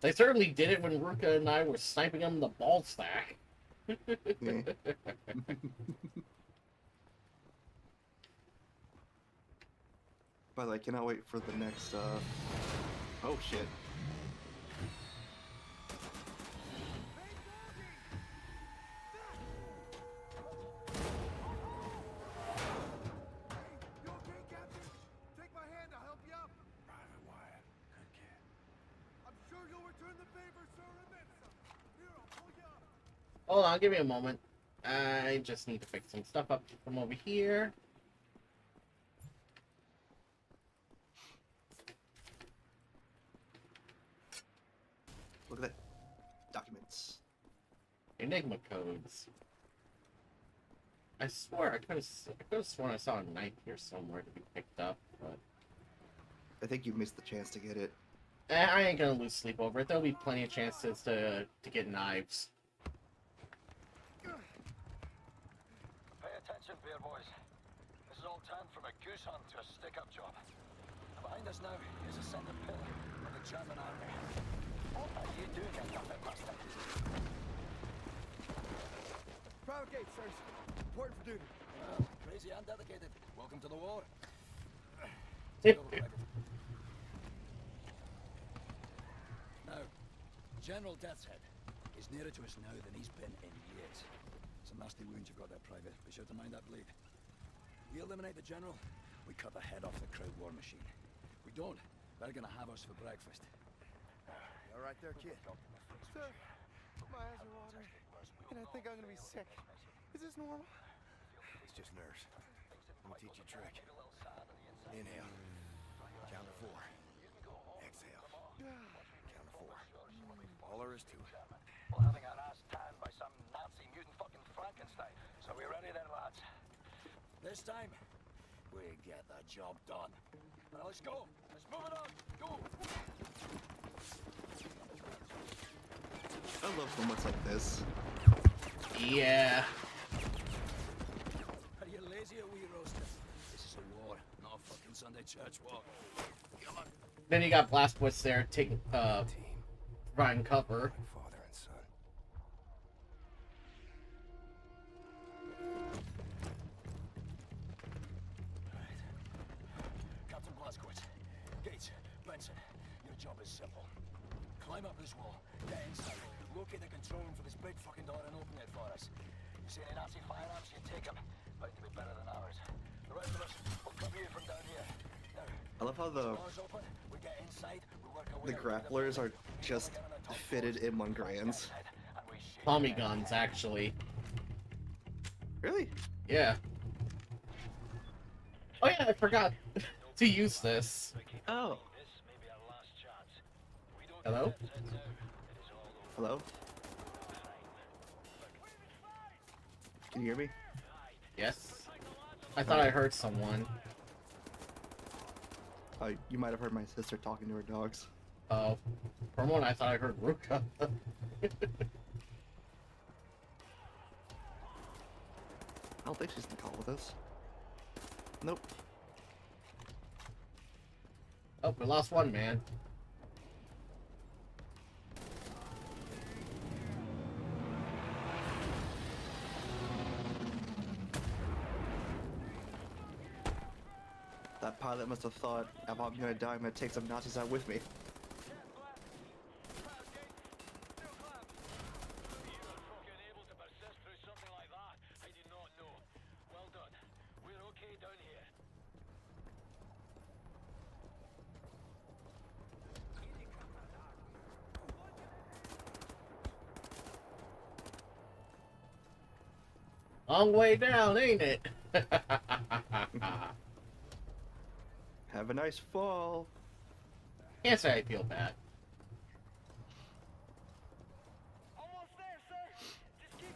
They certainly did it when Ruka and I were sniping them in the ball stack. Yeah. By the way, I cannot wait for the next, oh shit. You okay, Captain? Take my hand, I'll help you up. Private Wyatt, good kid. I'm sure you'll return the favor, sir, and then some. Here, I'll pull you up. Hold on, give me a moment. I just need to fix some stuff up from over here. Look at that. Documents. Enigma codes. I swear I could have sworn I saw a knife here somewhere to be picked up, but I think you missed the chance to get it. I ain't gonna lose sleep over it. There'll be plenty of chances to get knives. Pay attention, beer boys. This is all turned from a goose hunt to a stick-up job. Behind us now is a centre pillar of the German army. What are you doing, you puppet bastard? Private gate, sirs. Important for duty. Crazy and dedicated. Welcome to the war. Now, General Deathshead is nearer to us now than he's been in years. It's a nasty wound you've got there, Private. Be sure to mind that bleed. We eliminate the General, we cut the head off the crowd war machine. We don't, they're gonna have us for breakfast. All right there, kid? Sir, my eyes are watering, and I think I'm gonna be sick. Is this normal? It's just nerves. Let me teach you a trick. Inhale. Count to 4. Exhale. Count to 4. All there is to it. Well, having our ass tanned by some Nazi mutant fucking Frankenstein. So we ready then, lads? This time, we get the job done. Now let's go. Let's move it on. Go. I love moments like this. Yeah. Are you lazy or we roasted? This is a war, not a fucking Sunday church walk. Come on. Then you got Blazkowicz there taking, Team. providing cover. Like father and son. Right. Captain Blazkowicz, Gates, Benson, your job is simple. Climb up this wall, get inside, locate the control room for this big fucking door and open it for us. You see any Nazi firearms, you take them. Bound to be better than ours. The rest of us will cover you from down here. Now, I love how the doors open, we get inside, we work our way the around grapplers are building. just We get on the top fitted floors, in Mongolians. and we shoot Tommy them. guns, actually. Really? Yeah. Oh yeah, I forgot to use this. Oh. This may be our last chance. We don't Hello? get that now. It is all over. Hello? Can you hear me? Yes. I thought I heard someone. You might have heard my sister talking to her dogs. Oh. For a moment, I thought I heard Ruka. I don't think she's in the call with us. Nope. Oh, we lost one man. That pilot must have thought, if I'm gonna die, I'm gonna take some Nazis out with me. Long way down, ain't it? Have a nice fall. Can't say I feel bad. Almost there, sir. Just keep.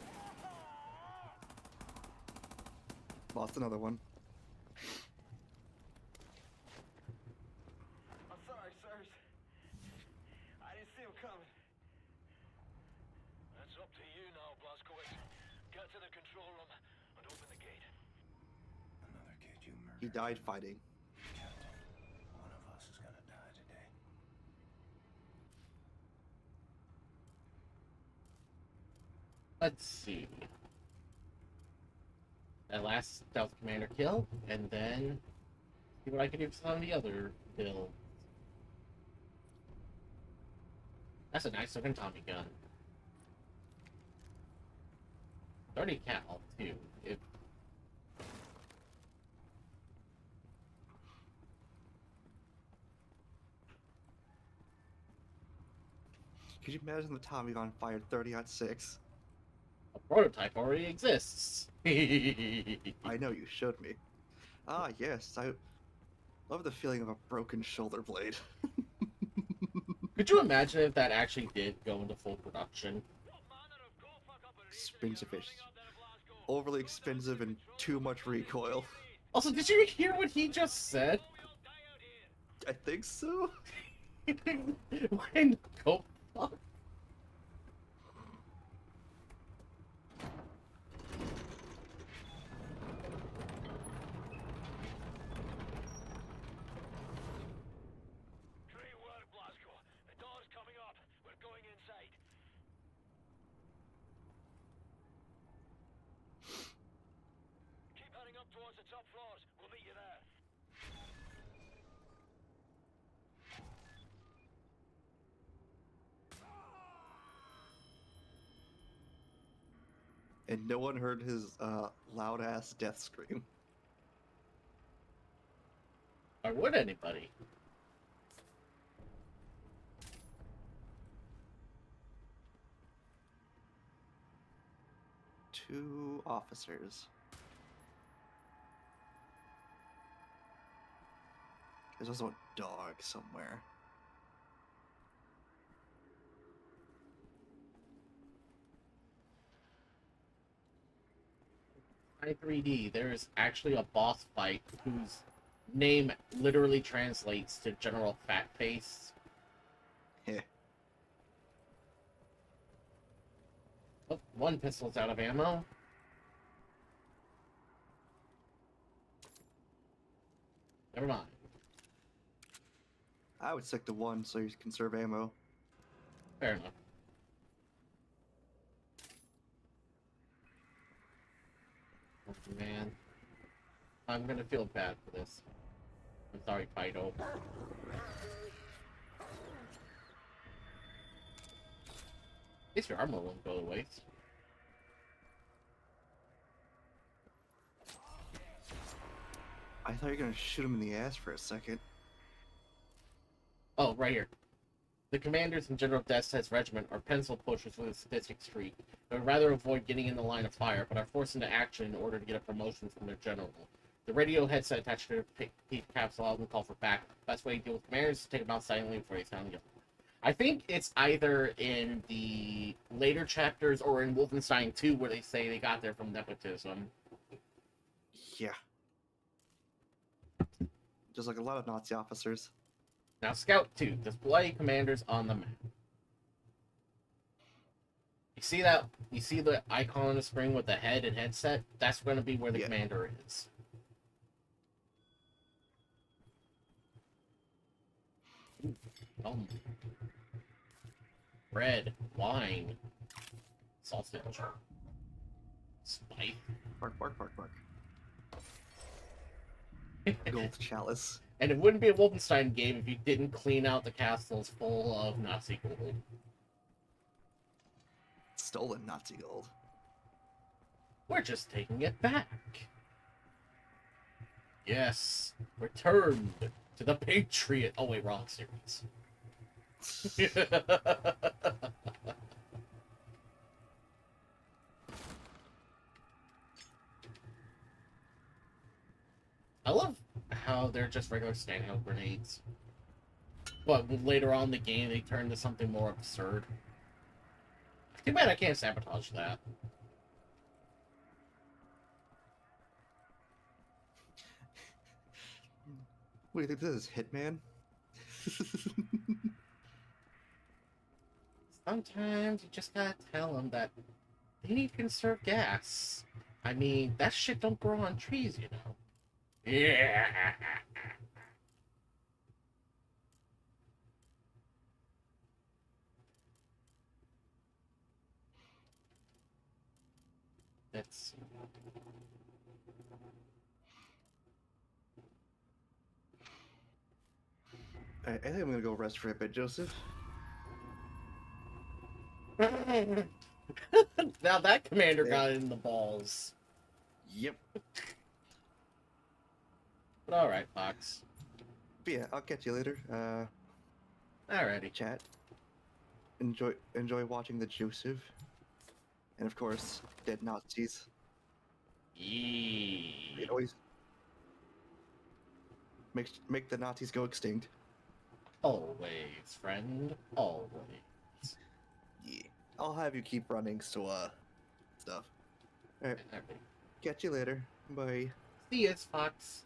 Lost another one. I'm sorry, sirs. I didn't see him coming. That's up to you now, Blazkowicz. Get to the control room and open the gate. Another kid you murdered. He died fighting. Captain, one of us is gonna die today. Let's see. That last stealth commander kill, and then see what I can do for some of the other builds. That's a nice looking Tommy gun. 30 cal too. If Could you imagine the Tommy gun fired 30-06? a prototype already exists. I know, you showed me. Ah, yes, I love the feeling of a broken shoulder blade. Could you imagine if that actually did go into full production? Expensive fish. Overly expensive and too much recoil. Also, did you hear what he just said? I think so. When go fuck. Great work, Blazko. The door's coming up. We're going inside. Keep heading up towards the top floors. We'll meet you there. And no one heard his loud ass death scream. Why would anybody? 2 officers. There's also a dog somewhere. In 3D, there's actually a boss fight whose name literally translates to General Fat Face. Heh. Oh, one pistol's out of ammo. Never mind. I would stick to 1 so you conserve ammo. Fair enough. Oh, man. I'm gonna feel bad for this. I'm sorry, Fido. At least your armor won't go to waste. I thought you were gonna shoot him in the ass for a second. Oh, right here. The commanders in General Dest's regiment are pencil pushers with a sadistic streak. They would rather avoid getting in the line of fire, but are forced into action in order to get a promotion from their general. The radio headset attached to their peak caps allows them to call for backup. Best way to deal with commanders is to take them out silently before they sound yell. I think it's either in the later chapters or in Wolfenstein 2 where they say they got there from nepotism. Yeah. Just like a lot of Nazi officers. Now, Scout 2, display commanders on the map. You see that? You see the icon on the screen with the head and headset? That's going to be where the commander is. Oh. Bread, wine, sausage, spice. Bark, bark, bark, bark. Gold chalice. And it wouldn't be a Wolfenstein game if you didn't clean out the castles full of Nazi gold. Stolen Nazi gold. We're just taking it back. Yes, returned to the Patriot. Oh wait, wrong series. I love how they're just regular standheld grenades. But later on in the game, they turn to something more absurd. Too bad I can't sabotage that. What do you think this is, Hitman? Sometimes you just gotta tell them that they need to conserve gas. I mean, that shit don't grow on trees, you know. Yeah. Let's see. I think I'm gonna go rest for a bit, Joseph. Now that commander got it in the balls. Yep. But alright, Fox. But yeah, I'll catch you later. Alrighty. Chat. Enjoy watching the Joseph. And of course, dead Nazis. Yeah. It always make the Nazis go extinct. Always, friend. Always. Yeah. I'll have you keep running, so stuff. Alright. Alright. Catch you later. Bye. See ya, Fox.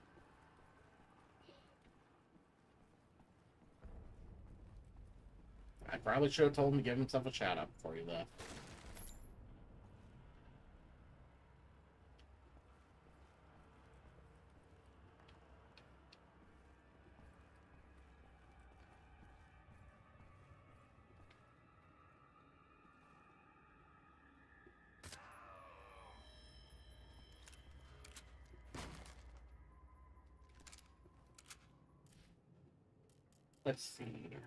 I probably should have told him to give himself a shout out before he left. Let's see.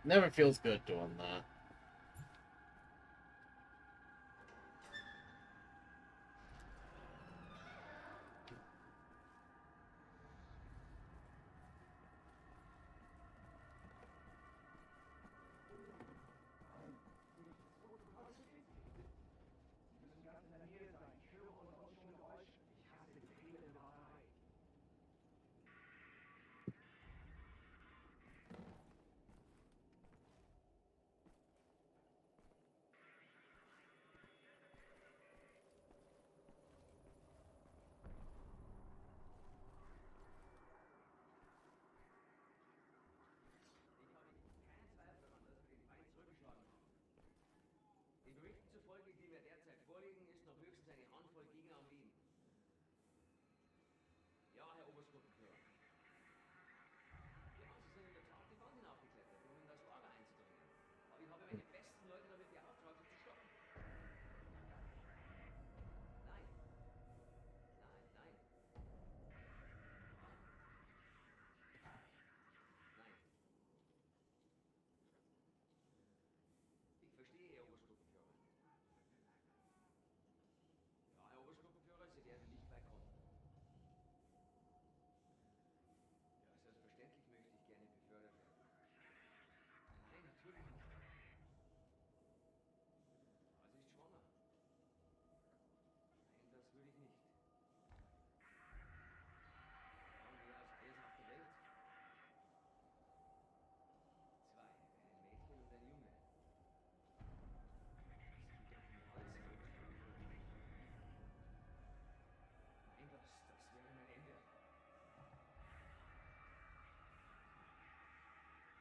Never feels good doing that. Den Berichten zufolge, die mir derzeit vorliegen, ist noch höchstens eine Handvoll Gegner am Leben. Ja, Herr Oberstgruppenführer. Ja, Sie sind in der Tat die Wand hinaufgeklettert, um in das Lager einzudringen. Aber ich habe meine besten Leute damit beauftragt, Sie zu stoppen. Nein. Nein, nein. Nein. Ich verstehe, Herr Oberstgruppenführer. Ja, Herr Oberstgruppenführer, Sie werden nicht weit kommen. Ja, selbstverständlich möchte ich gerne befördert werden. Nein, natürlich nicht. Ja, sie ist schwanger. Nein, das würde ich nicht. Ja, mehr als alles auf der Welt. Zwei. Ein Mädchen und ein Junge. Sie bedenken mir alles, Herr Oberstgruppenführer. Nein, das wäre mein Ende.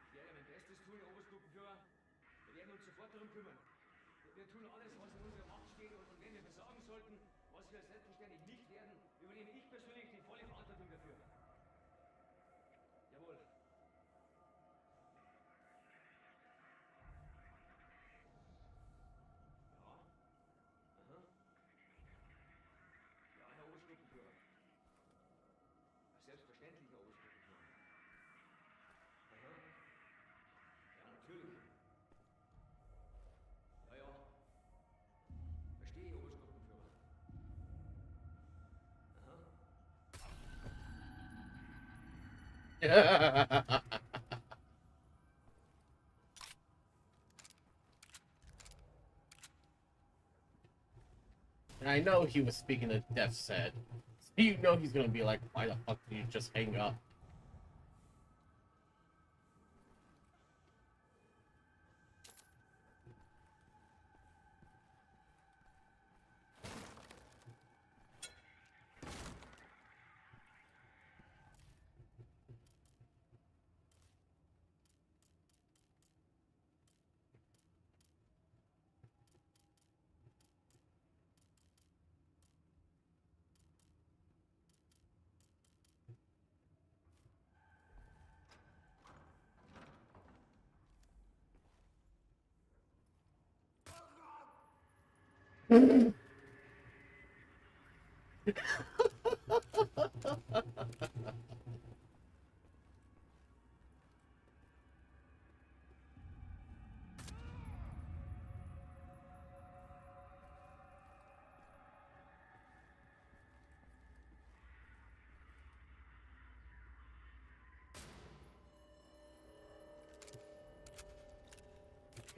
Ich werde mein Bestes tun, Herr Oberstgruppenführer. Wir werden uns sofort darum kümmern. Wir tun alles, was in unserer Macht steht und wenn wir versagen sollten, was wir selbstverständlich nicht werden, übernehme ich persönlich die volle Verantwortung dafür. Jawohl. Ja. Aha. Ja, Herr Oberstgruppenführer. Selbstverständlich, Herr Oberstgruppenführer. Aha. Ja, natürlich. Ja, ja. Verstehe, Oberstgruppenführer. Aha. And I know he was speaking to Death said. So you know he's gonna be like, why the fuck did you just hang up?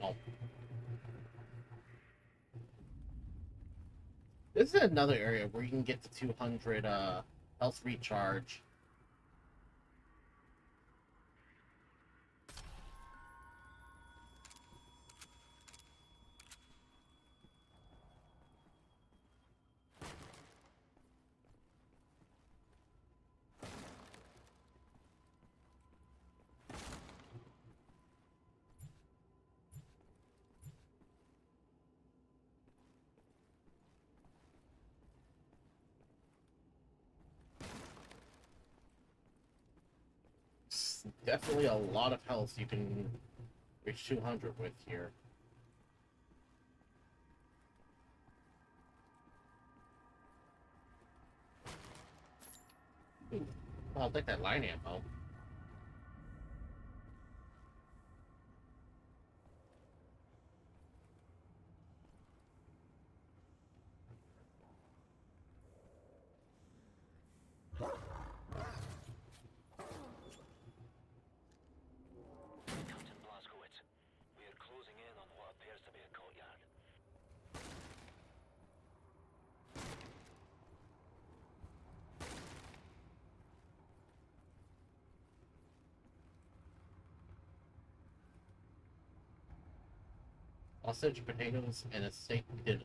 Oh. This is another area where you can get the 200 health recharge. It's definitely a lot of health you can reach 200 with here. Ooh, I'll take that line ammo. sausage, potatoes, and a steak dinner.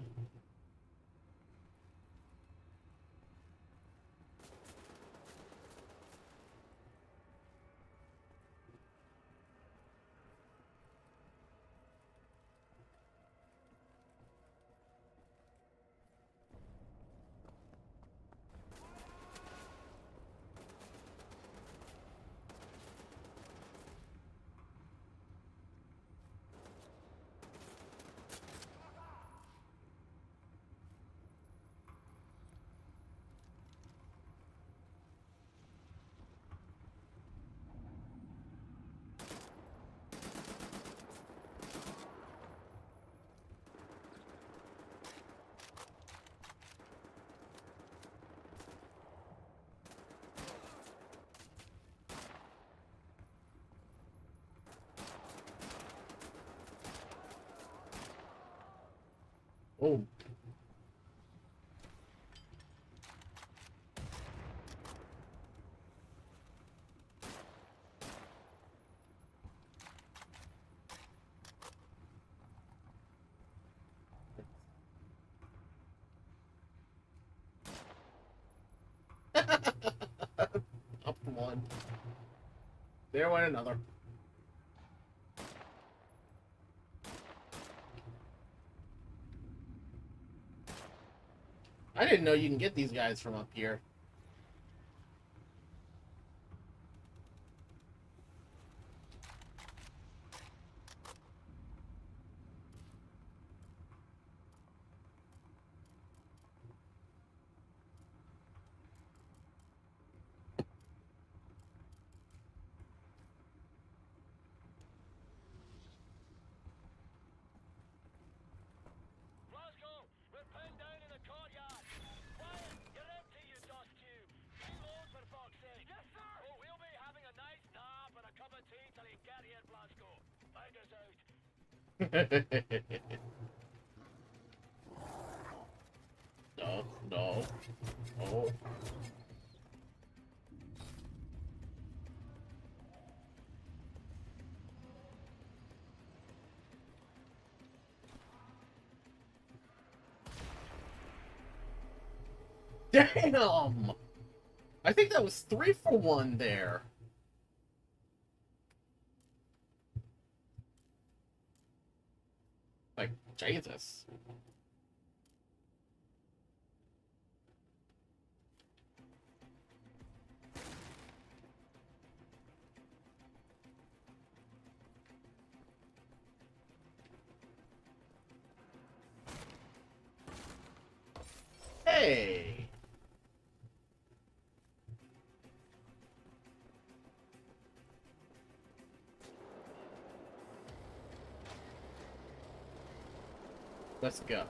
Oh. Up one. There went another. I didn't know you can get these guys from up here. Glasgow, we're pinned down in the courtyard. Quiet, you're empty, you dust cube. Reload for fuck's sake. Yes, sir. Oh, we'll be having a nice nap and a cup of tea till you get here, Glasgow. Fingers out. No, no. Oh. Damn! I think that was 3 for 1 there. Like, Jesus. Hey! Let's go.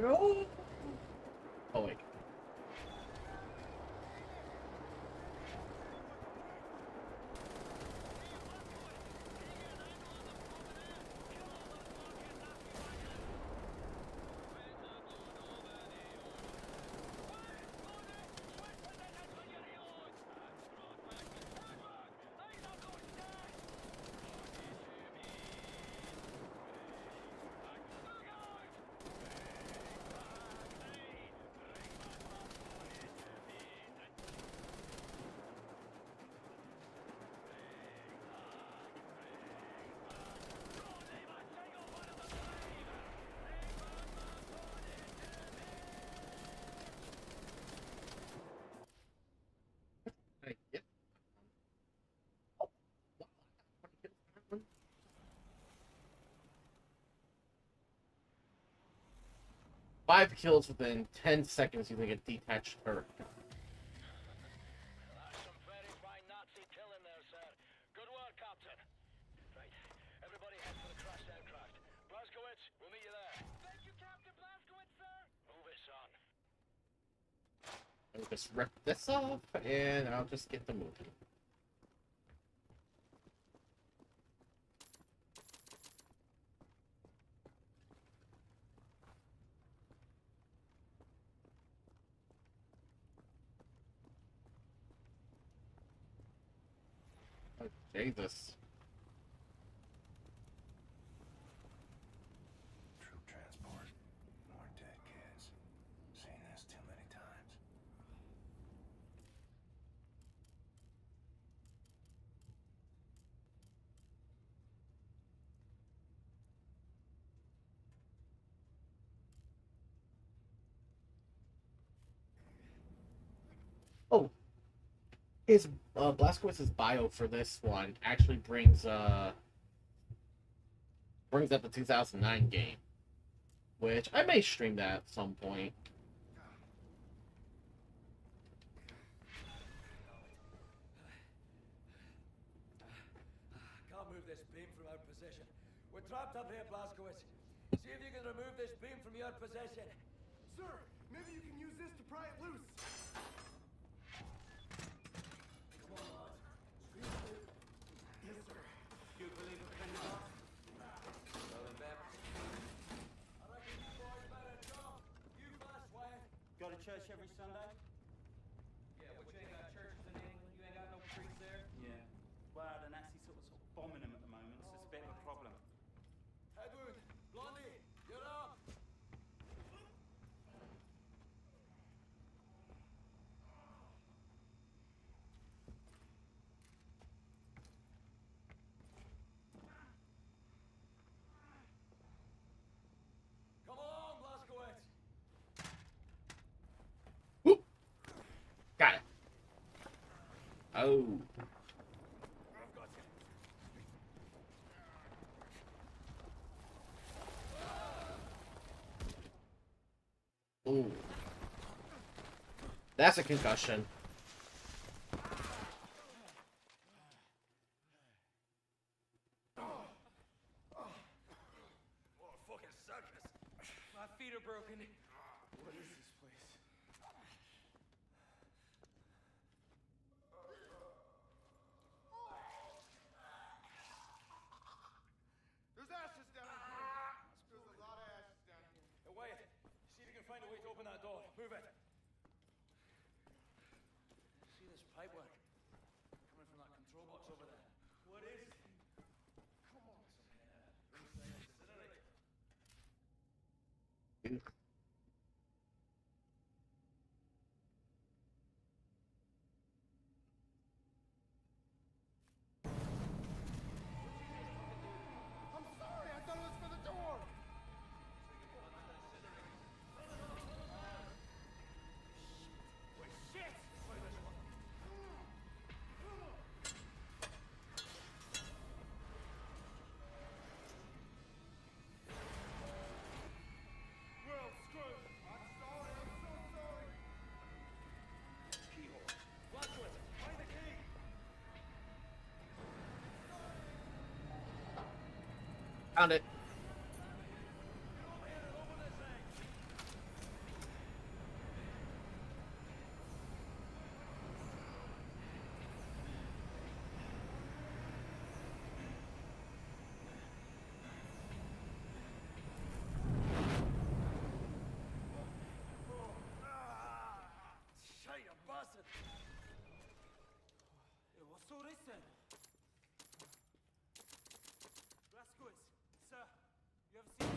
Oh, wait. I get 5 kills within 10 seconds using a detached turret. That's some very fine Nazi killing there, sir. Good work, Captain. Right, everybody head for the crashed aircraft. Blazkowicz, we'll meet you there. Thank you, Captain Blazkowicz, sir. Move it, son. I'll just rip this off, and I'll just get the movie. Oh, Jesus. His Blazkowicz's bio for this one actually brings up the 2009 game, which I may stream that at some point. Can't move this beam from our possession. We're trapped up here, Blazkowicz. See if you can remove this beam from your possession. Sir, maybe you can use this to pry it loose. Come on, lads. Scream through. Yes, sir. You believe it can be done? Well, then, Bep. I reckon you boys better jump. You fast, Wyatt. Go to church every Sunday? Yeah, but you ain't got churches in England. You ain't got no priests there. Yeah. Well, the Nazis sort of bombing them at the moment, so it's a bit of a problem. Edward, Blondie, you're up. Come along, Blazkowicz. Whoop. Got it. Oh. I've got you. Ooh. That's a concussion. What a fucking circus. My feet are broken. What is this place? There's ashes down here. There's a lot of ashes down here. Hey, Wyatt, see if you can find a way to open that door. Move it. See this pipework? Coming from that control box over there. What is it? Come on. I'm sorry. I thought it was for the door. Shit! Well, screw. I'm sorry. I'm so sorry. Keyhole. Blazkowicz, find the key. Found it. Get over here and open this thing. Shut you bastard. What's all this then? Blazkowicz, sir, you ever seen...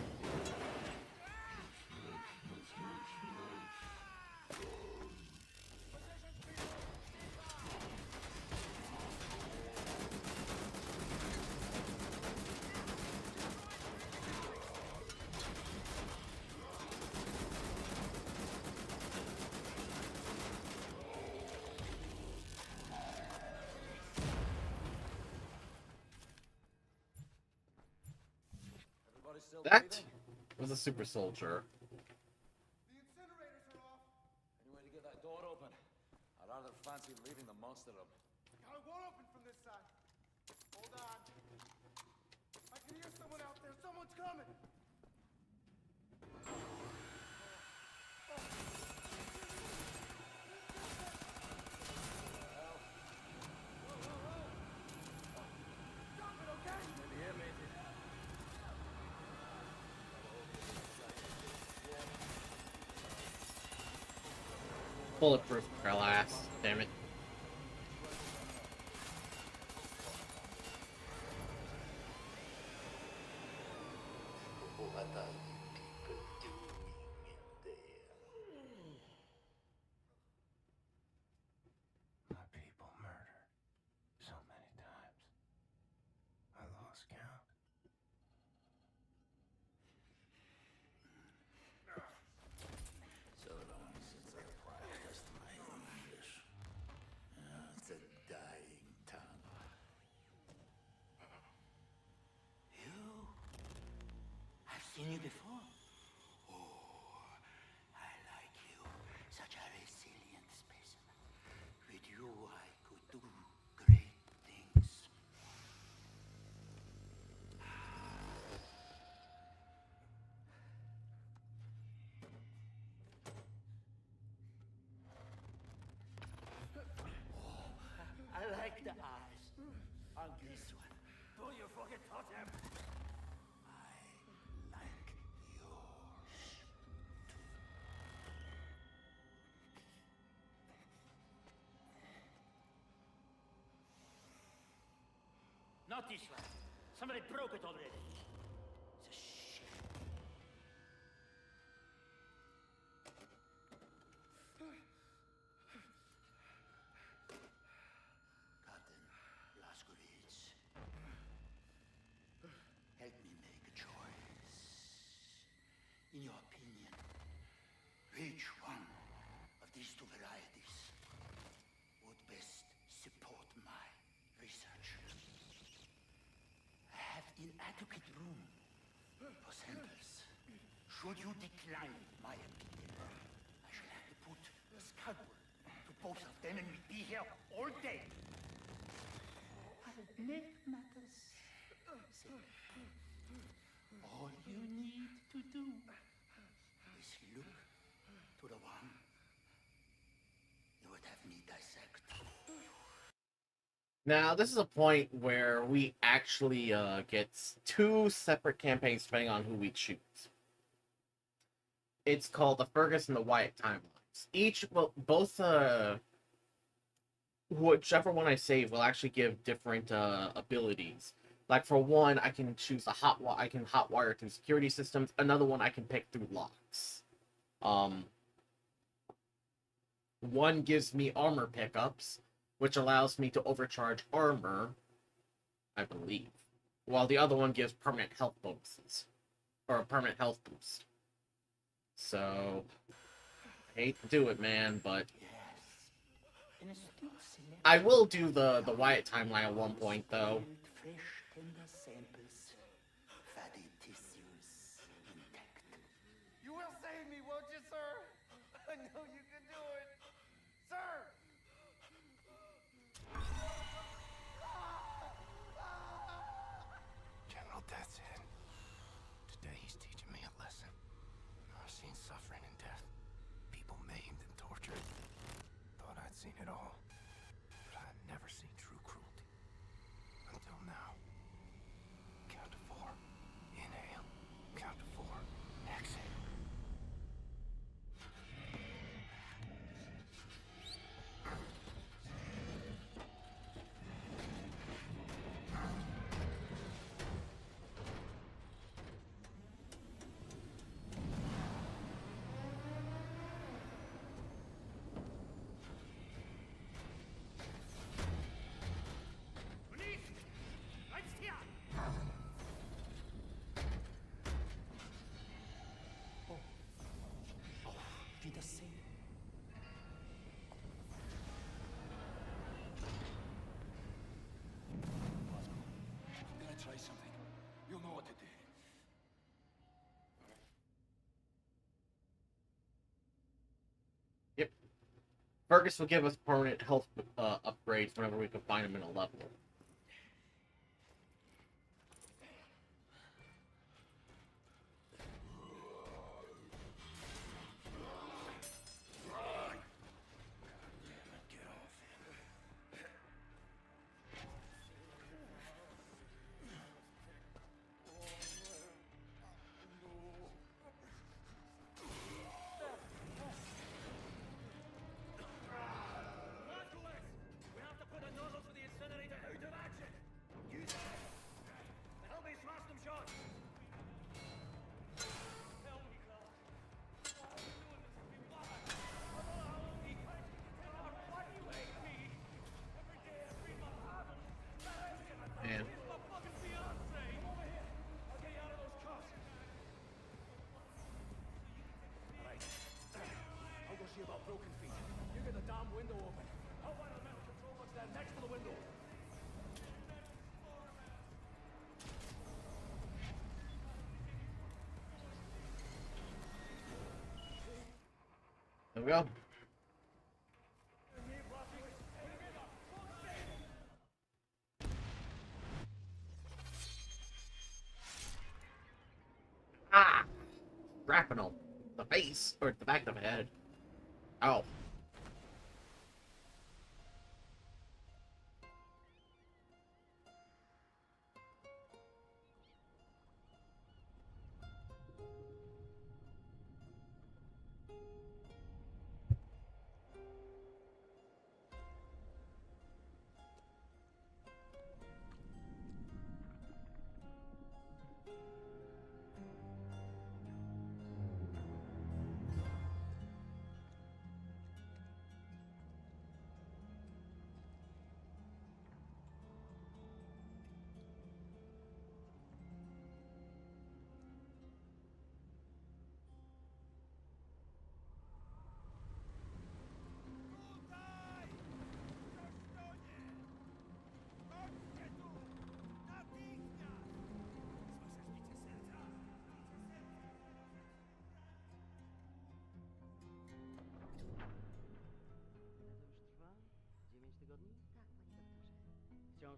Everybody still That breathing? was a super soldier. The incinerators are off. Any way to get that door open? I'd rather fancy leaving the monster room. It won't open from this side. Hold on. I can hear someone out there. Someone's coming. Stop it, okay? Yeah, mate. Bulletproof glass. Damn it. My people murdered so many times. I lost count. So long since I practiced my English. the eyes on this one. Do you fucking touch him? Like yours. Not this one. Somebody broke it already. It's a shit. Captain Blazkowicz, help me make a choice. In your opinion, which one of these two varieties would best support my research? I have inadequate room for samples. Should you decline my opinion, I shall have to put a scalpel to both of them and we'd be here all day. I'll make matters simple. All you need to do is look to the one you would have me dissect. Now, this is a point where we actually get two separate campaigns depending on who we choose. It's called the Fergus and the Wyatt timelines. Both whichever one I save will actually give different abilities. Like for one, I can choose I can hotwire through security systems. Another one I can pick through locks. One gives me armor pickups, which allows me to overcharge armor, I believe. While the other one gives permanent health bonuses. Or a permanent health boost. So, I hate to do it, man, but An astute select I will do the Wyatt timeline at one point, though. fresh, tender samples, fatty tissues intact. You will save me, won't you, sir? I know you can do it. Sir! General Death's head. Today he's teaching me a lesson. I've seen suffering and death. People maimed and tortured. Thought I'd seen it all. But I'd never seen true cruelty. Until now. Count to 4. Inhale. Count to 4. Exhale. Wiedersehen. I'm gonna try something. You'll know what to do. Yep. Fergus will give us permanent health upgrades whenever we can find them in a level. Get off him. We have to put a nozzle to the incinerator out of action. Use it. Help me smash them shot. Help me, Clark. Why are you doing this to me? Why? I don't know how long he takes. Clark, why do you hate me? Every day I read my Bible. Man. He's my fucking fiance. Come over here. I'll get you out of those cuffs. All right. I'll go see about broken feet. You get the damn window open. I'll find a metal control box there next to the window. There we go. Ah! Shrapnel. The face, or the back of the head. Oh.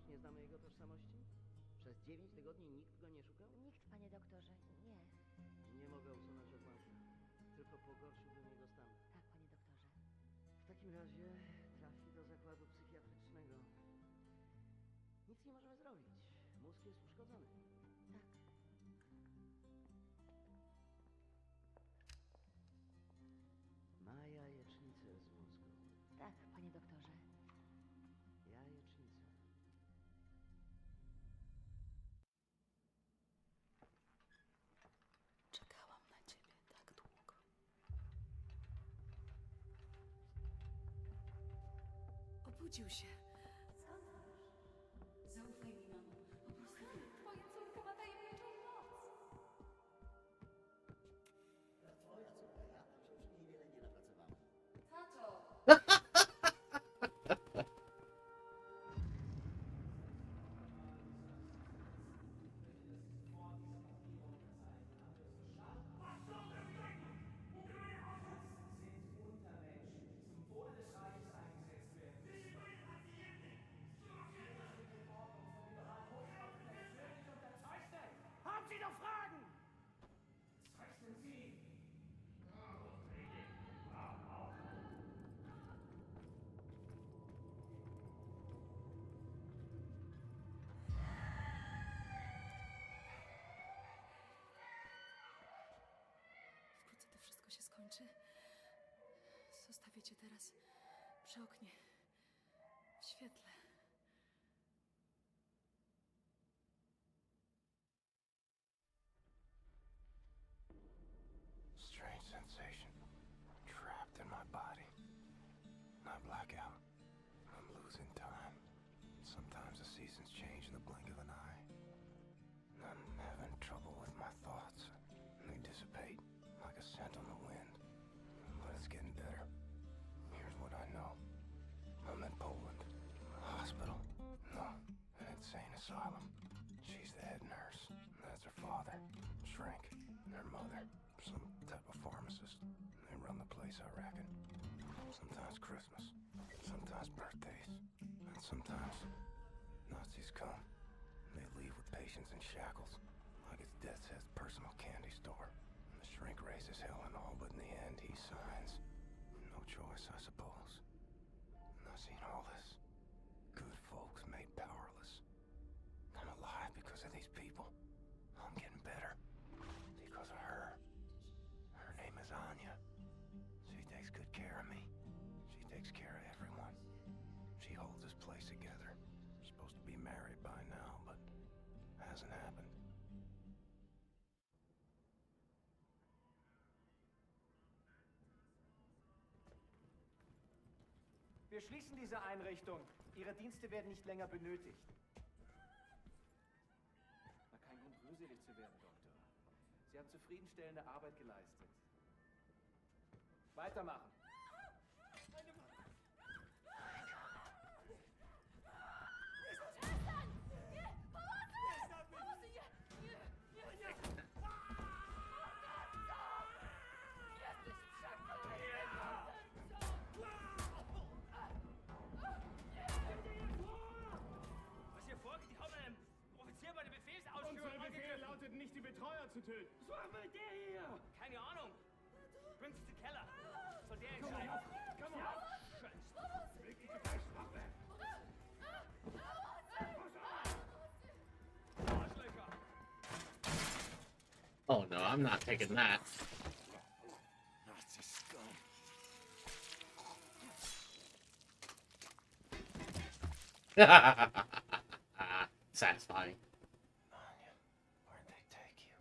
Wciąż nie znamy jego tożsamości? Przez 9 tygodni nikt go nie szukał? Nikt, panie doktorze, nie. Nie mogę usunąć odłamka. Tylko pogorszyłbym jego stan. Tak, panie doktorze. W takim razie trafi do zakładu psychiatrycznego. Nic nie możemy zrobić. Mózg jest uszkodzony. Tak. Ma jajecznicę z mózgu. Tak, panie doktorze. Jajecznicę. Czekałam na ciebie tak długo. Obudził się. Zaufaj mi, mamo. Po prostu twoja córka ma tajemniczą moc. Twoja córka, ja tam się przy niej wiele nie napracowałem. Tato! Haben Sie noch Fragen? Zeichnen Sie! Wkrótce to wszystko się skończy. Zostawię cię teraz przy oknie. W świetle. Strange sensation. Trapped in my body. I black out. I'm losing time. Sometimes the seasons change in the blink of an eye. I'm having trouble with my thoughts. They dissipate like a scent on the wind. But it's getting better. Here's what I know. I'm in Poland. A hospital. No, an insane asylum. She's the head nurse. That's her father. Shrink. And her mother. Some type of pharmacist. They run the place, I reckon. Sometimes Christmas. Sometimes birthdays. And sometimes Nazis come. They leave with patients in shackles. Like it's Death's Head's personal candy store. The shrink raises hell and all, but in the end he signs. No choice, I suppose. And I've seen all this. Good folks made powerless. I'm alive because of these people. I'm getting better. Because of her. Her name is Anya. She takes good care of me. She takes care of everyone. She holds this place together. Supposed to be married by now, but hasn't happened. Wir schließen diese Einrichtung. Ihre Dienste werden nicht länger benötigt. Na, kein Grund, rührselig zu werden, Doktor. Sie haben zufriedenstellende Arbeit geleistet. Weitermachen. Was hier vorgeht, die haben einem Offizier bei der Befehlsausführung angegriffen. Lautet nicht, die Betreuer zu töten. Was machen wir mit der hier? Keine Ahnung. Bringt sie zum Keller. Soll der entscheiden. Komm auf. Scheiße. Wirklich gleich Waffe. Arschlöcher. Oh no, I'm not taking that. Nazi scum. Satisfying. Anya, where'd they take you?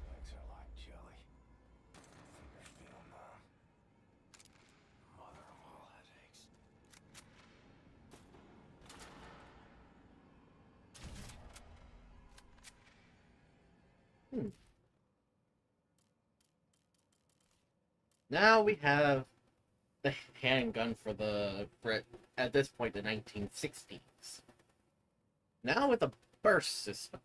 Legs are like jelly. Fingers feel numb. Mother of all headaches. Now we have the handgun for at this point the 1960s. Now with a burst system.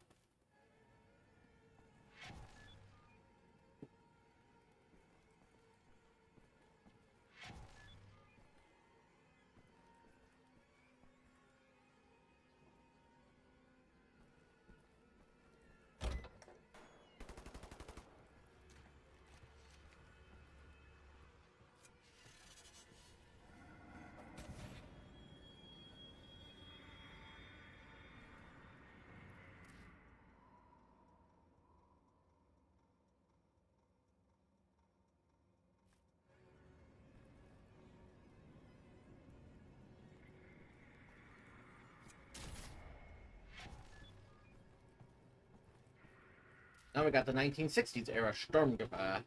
Now we got the 1960s era Sturmgewehr,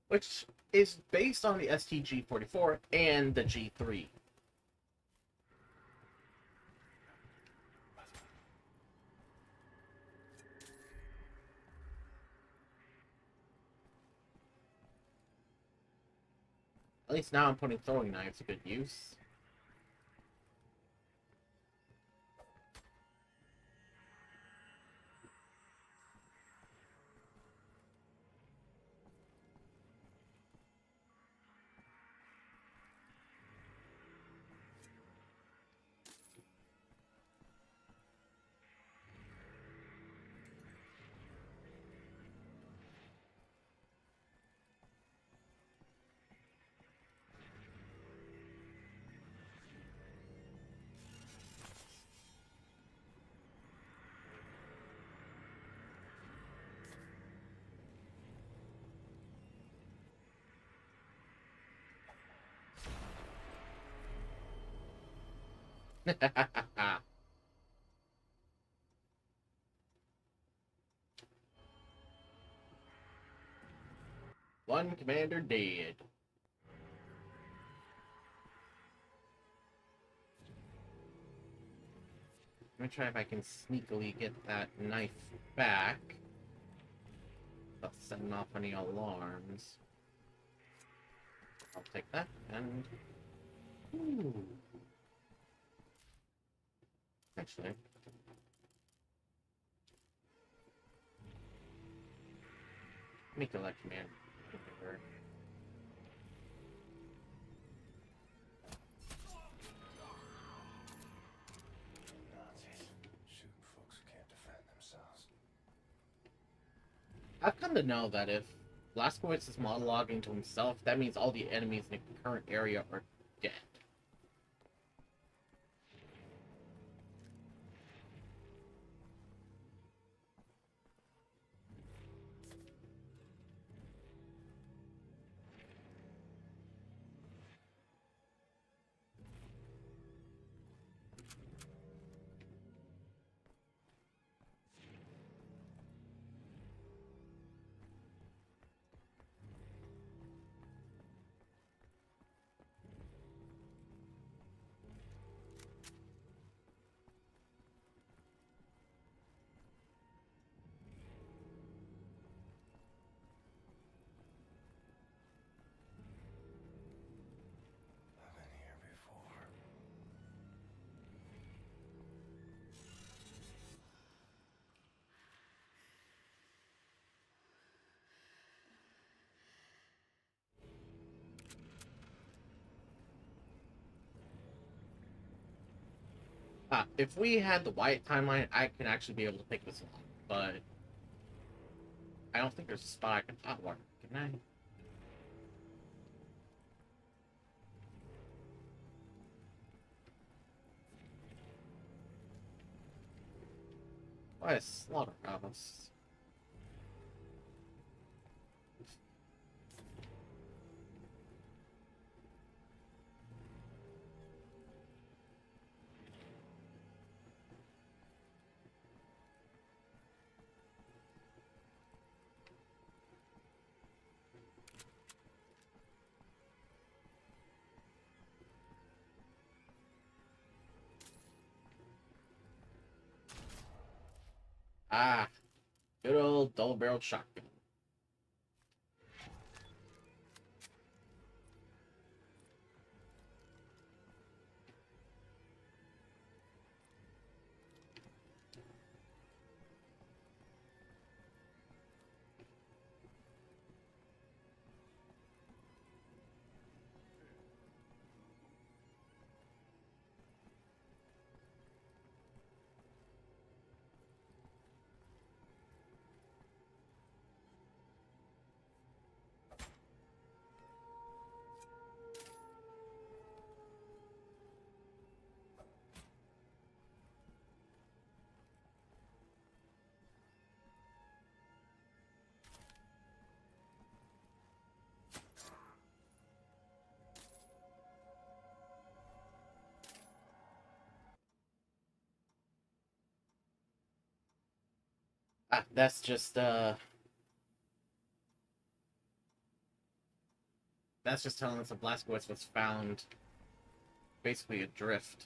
which is based on the STG-44 and the G3. At least now I'm putting throwing knives to good use. One commander dead. Let me try if I can sneakily get that knife back without setting off any alarms. I'll take that and... Ooh. Actually... Make a left command. Shooting folks who can't defend themselves. I've come to know that if Blazkowicz is monologuing to himself, that means all the enemies in the current area are dead. I've been here before. If we had the Wyatt timeline, I can actually be able to pick this up, but I don't think there's a spot I can outwork, can I? Why a slaughterhouse? Ah, good old double-barreled shotgun. That's just telling us that Blazkowicz was found basically adrift.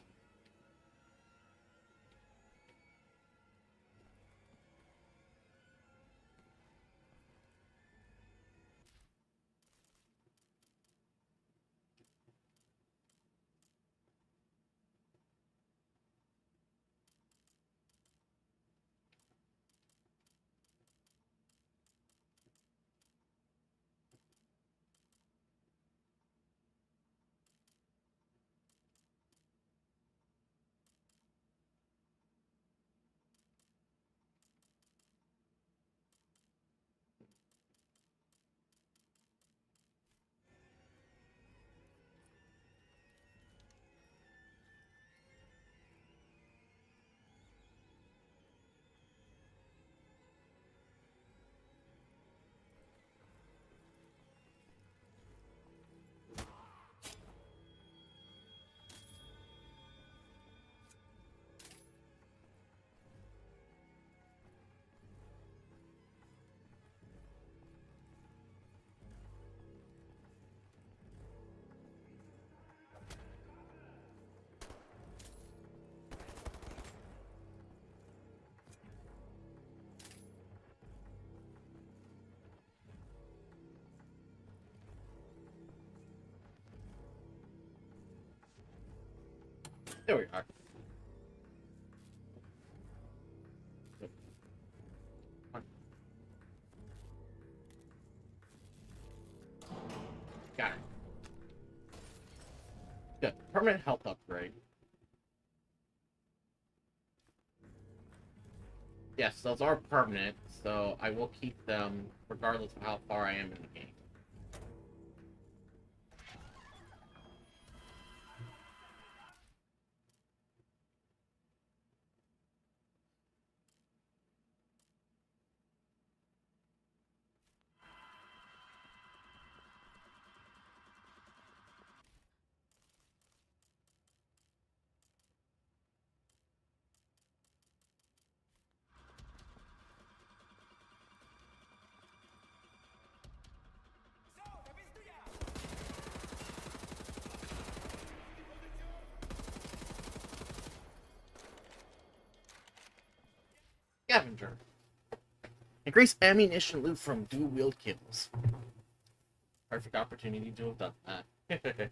There we are. Got it. Good. Permanent health upgrade. Yes, those are permanent, so I will keep them regardless of how far I am in the game. Scavenger. Increase ammunition loot from dual wield kills. Perfect opportunity to have done that.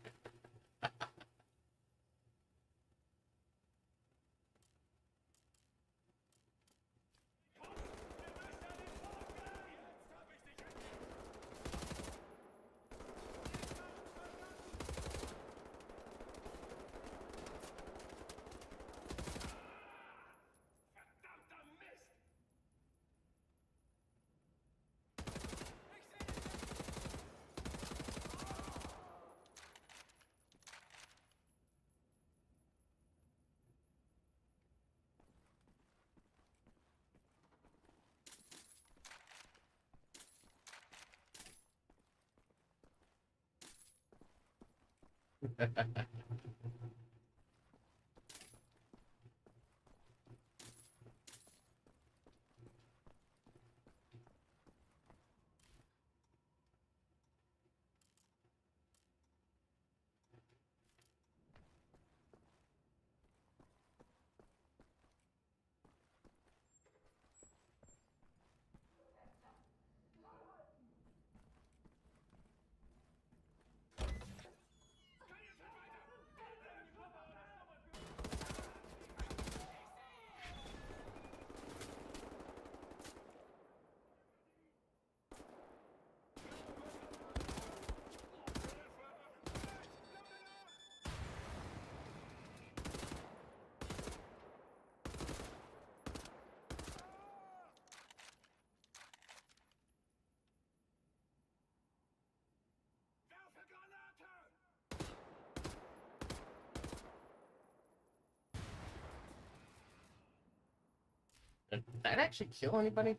Did that actually kill anybody?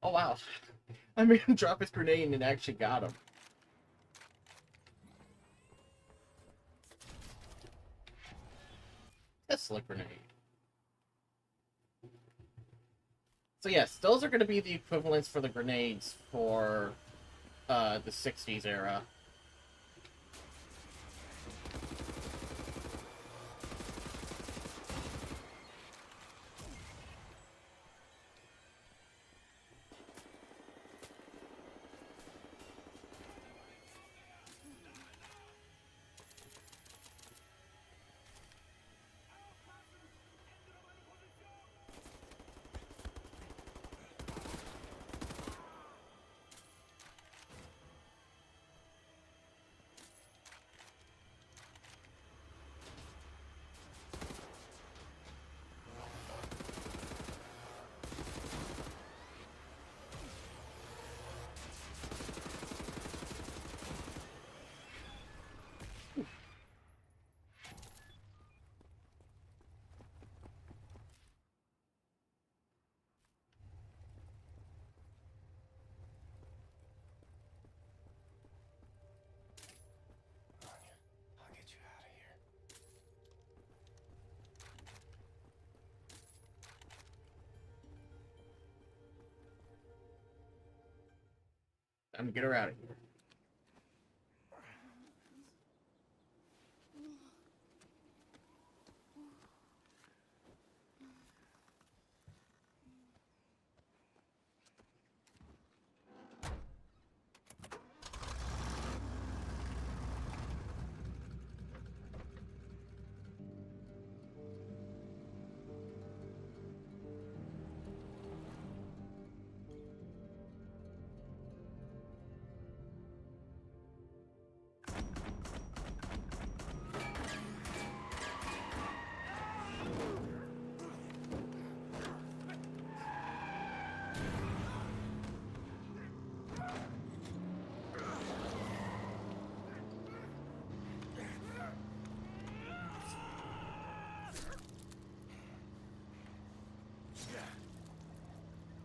Oh wow. I made him drop his grenade and it actually got him. Tesla grenade. So yes, those are going to be the equivalents for the grenades for the 60s era. I'll get you out of here. Time to get her out of here.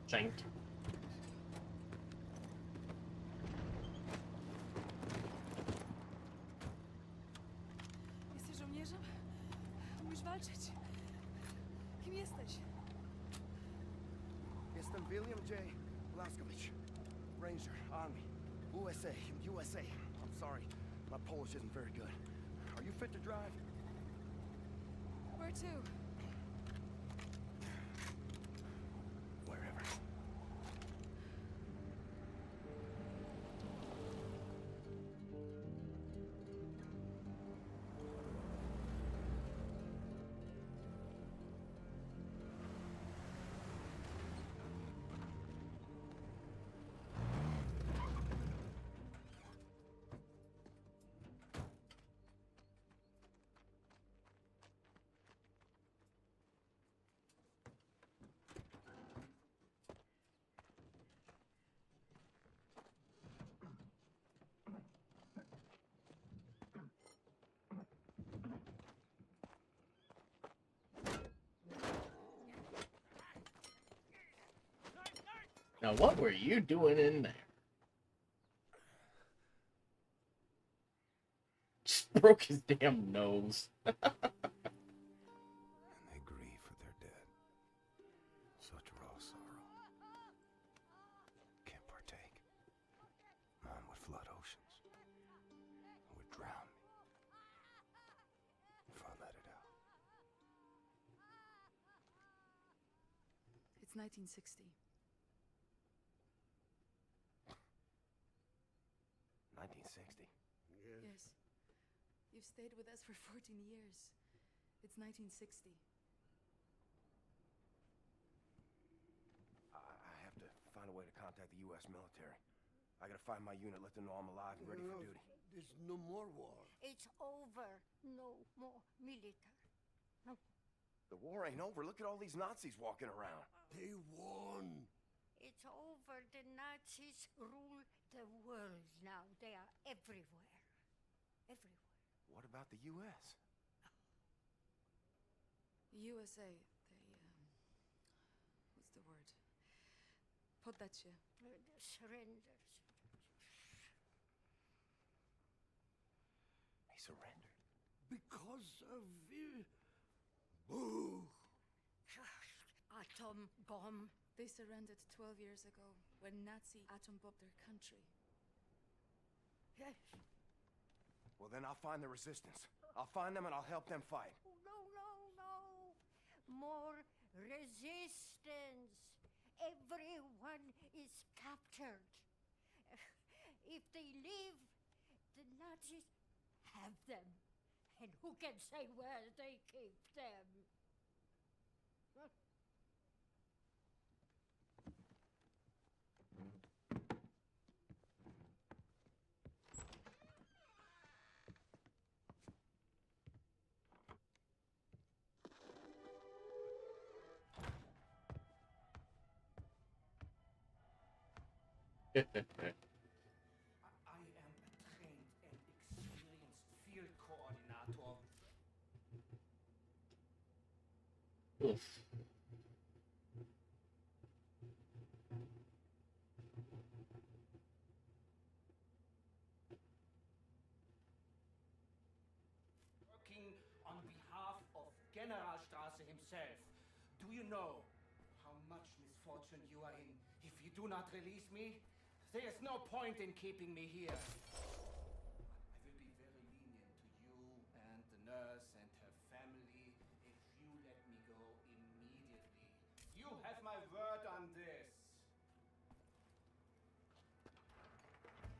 Shanked. Jesteś żołnierzem? Umiesz walczyć? Kim jesteś? Jestem William J. Blaskowicz. Ranger, Army, USA. I'm sorry, my Polish isn't very good. Are you fit to drive? Where to? Wherever. Now, what were you doing in there? Just broke his damn nose. And they grieve for their dead. Such raw sorrow. Can't partake. Mine would flood oceans. Would drown me. If I let it out. It's 1960. 1960. Yes. You've stayed with us for 14 years. It's 1960. I have to find a way to contact the U.S. military. I gotta find my unit, let them know I'm alive and ready for duty. There's no more war. It's over. No more military. No. The war ain't over. Look at all these Nazis walking around. They won. It's over. The Nazis rule the world now. They are everywhere. Everywhere. What about the U.S.? The USA, they, what's the word? Poddacie. Surrender. He surrendered. Because of Boo. Atom bomb. They surrendered 12 years ago when Nazi atom bombed their country. Yes. Well, then I'll find the resistance. I'll find them and I'll help them fight. Oh, no, no, no. More resistance. Everyone is captured. If they leave, the Nazis have them. And who can say where they keep them? I am a trained and experienced field coordinator. Oof. Working on behalf of Generalstraße himself. Do you know how much misfortune you are in if you do not release me? There is no point in keeping me here. I will be very lenient to you and the nurse and her family if you let me go immediately. You have my word on this. I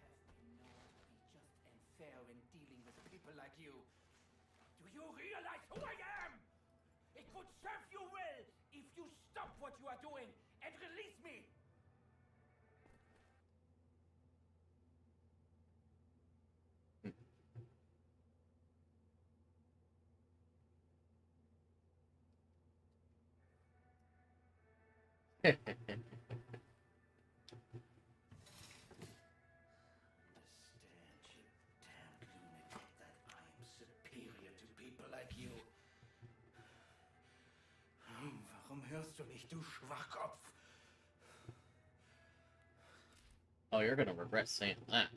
have been known to be just and fair in dealing with people like you. Do you realize who I am? It would serve you well if you stop what you are doing and release me. Understand, you damned lunatic, that I am superior to people like you. Warum hörst du nicht, du Schwachkopf? Oh, you're gonna regret saying that.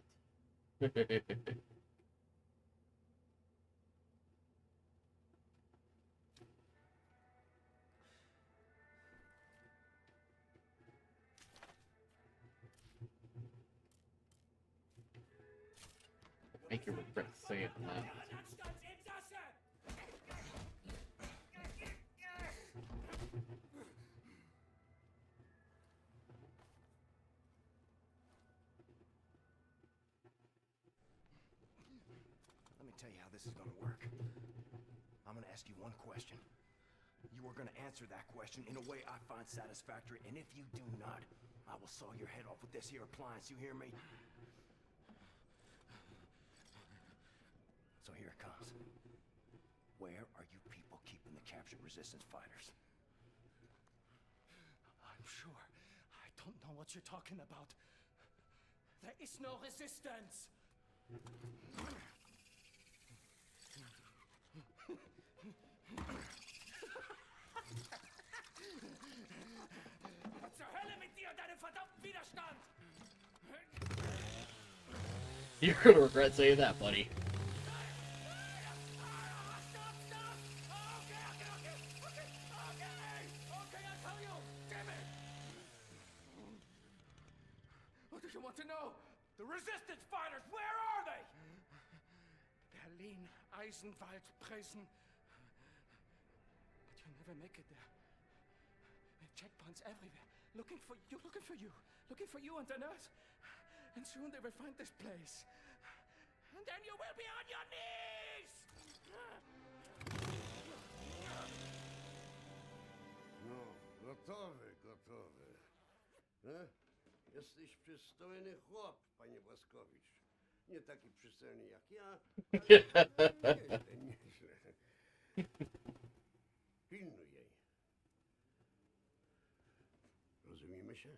Make you regret saying that. Let me tell you how this is gonna work. I'm gonna ask you one question. You are gonna answer that question in a way I find satisfactory, and if you do not, I will saw your head off with this here appliance, you hear me? So here it comes. Where are you people keeping the captured resistance fighters? I'm sure. I don't know what you're talking about. There is no resistance! Zur Hölle mit dir und deinem verdammten Widerstand! You're gonna regret saying that, buddy. What do you want to know? The resistance fighters, where are they? Berlin, Eisenwald, Presen. But you never make it there. Checkpoints everywhere. Looking for you. Looking for you and the nurse. And soon they will find this place. And then you will be on your knees! No, gotowy. Jesteś przystojny chłop, panie Błaskowicz. Nie taki przystojny jak ja, ale nieźle. Pilnuj jej. Rozumiemy się?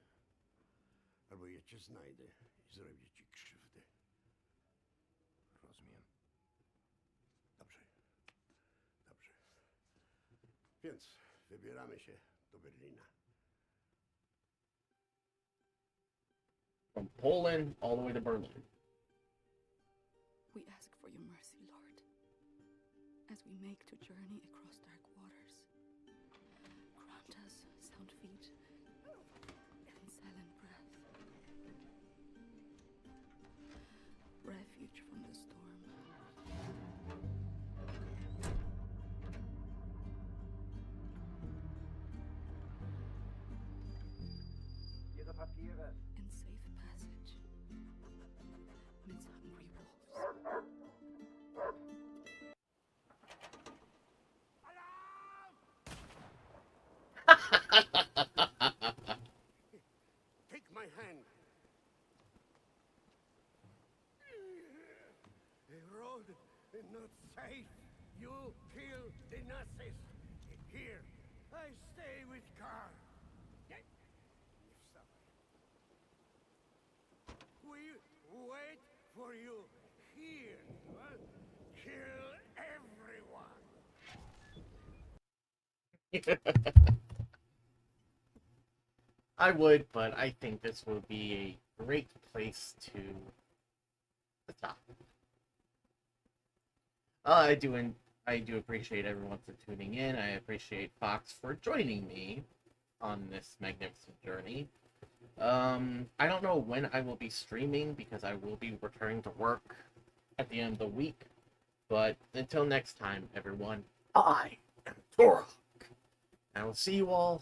Albo ja cię znajdę i zrobię ci krzywdę. Rozumiem. Dobrze. Więc wybieramy się do Berlina. From Poland all the way to Berlin. We ask for your mercy, Lord, as we make the journey across dark waters. Grant us sound feet for you here, huh? Kill everyone. I would, but I think this will be a great place to stop. I do appreciate everyone for tuning in. I appreciate Fox for joining me on this magnificent journey. I don't know when I will be streaming because I will be returning to work at the end of the week. But until next time, everyone, I am Torok. I will see you all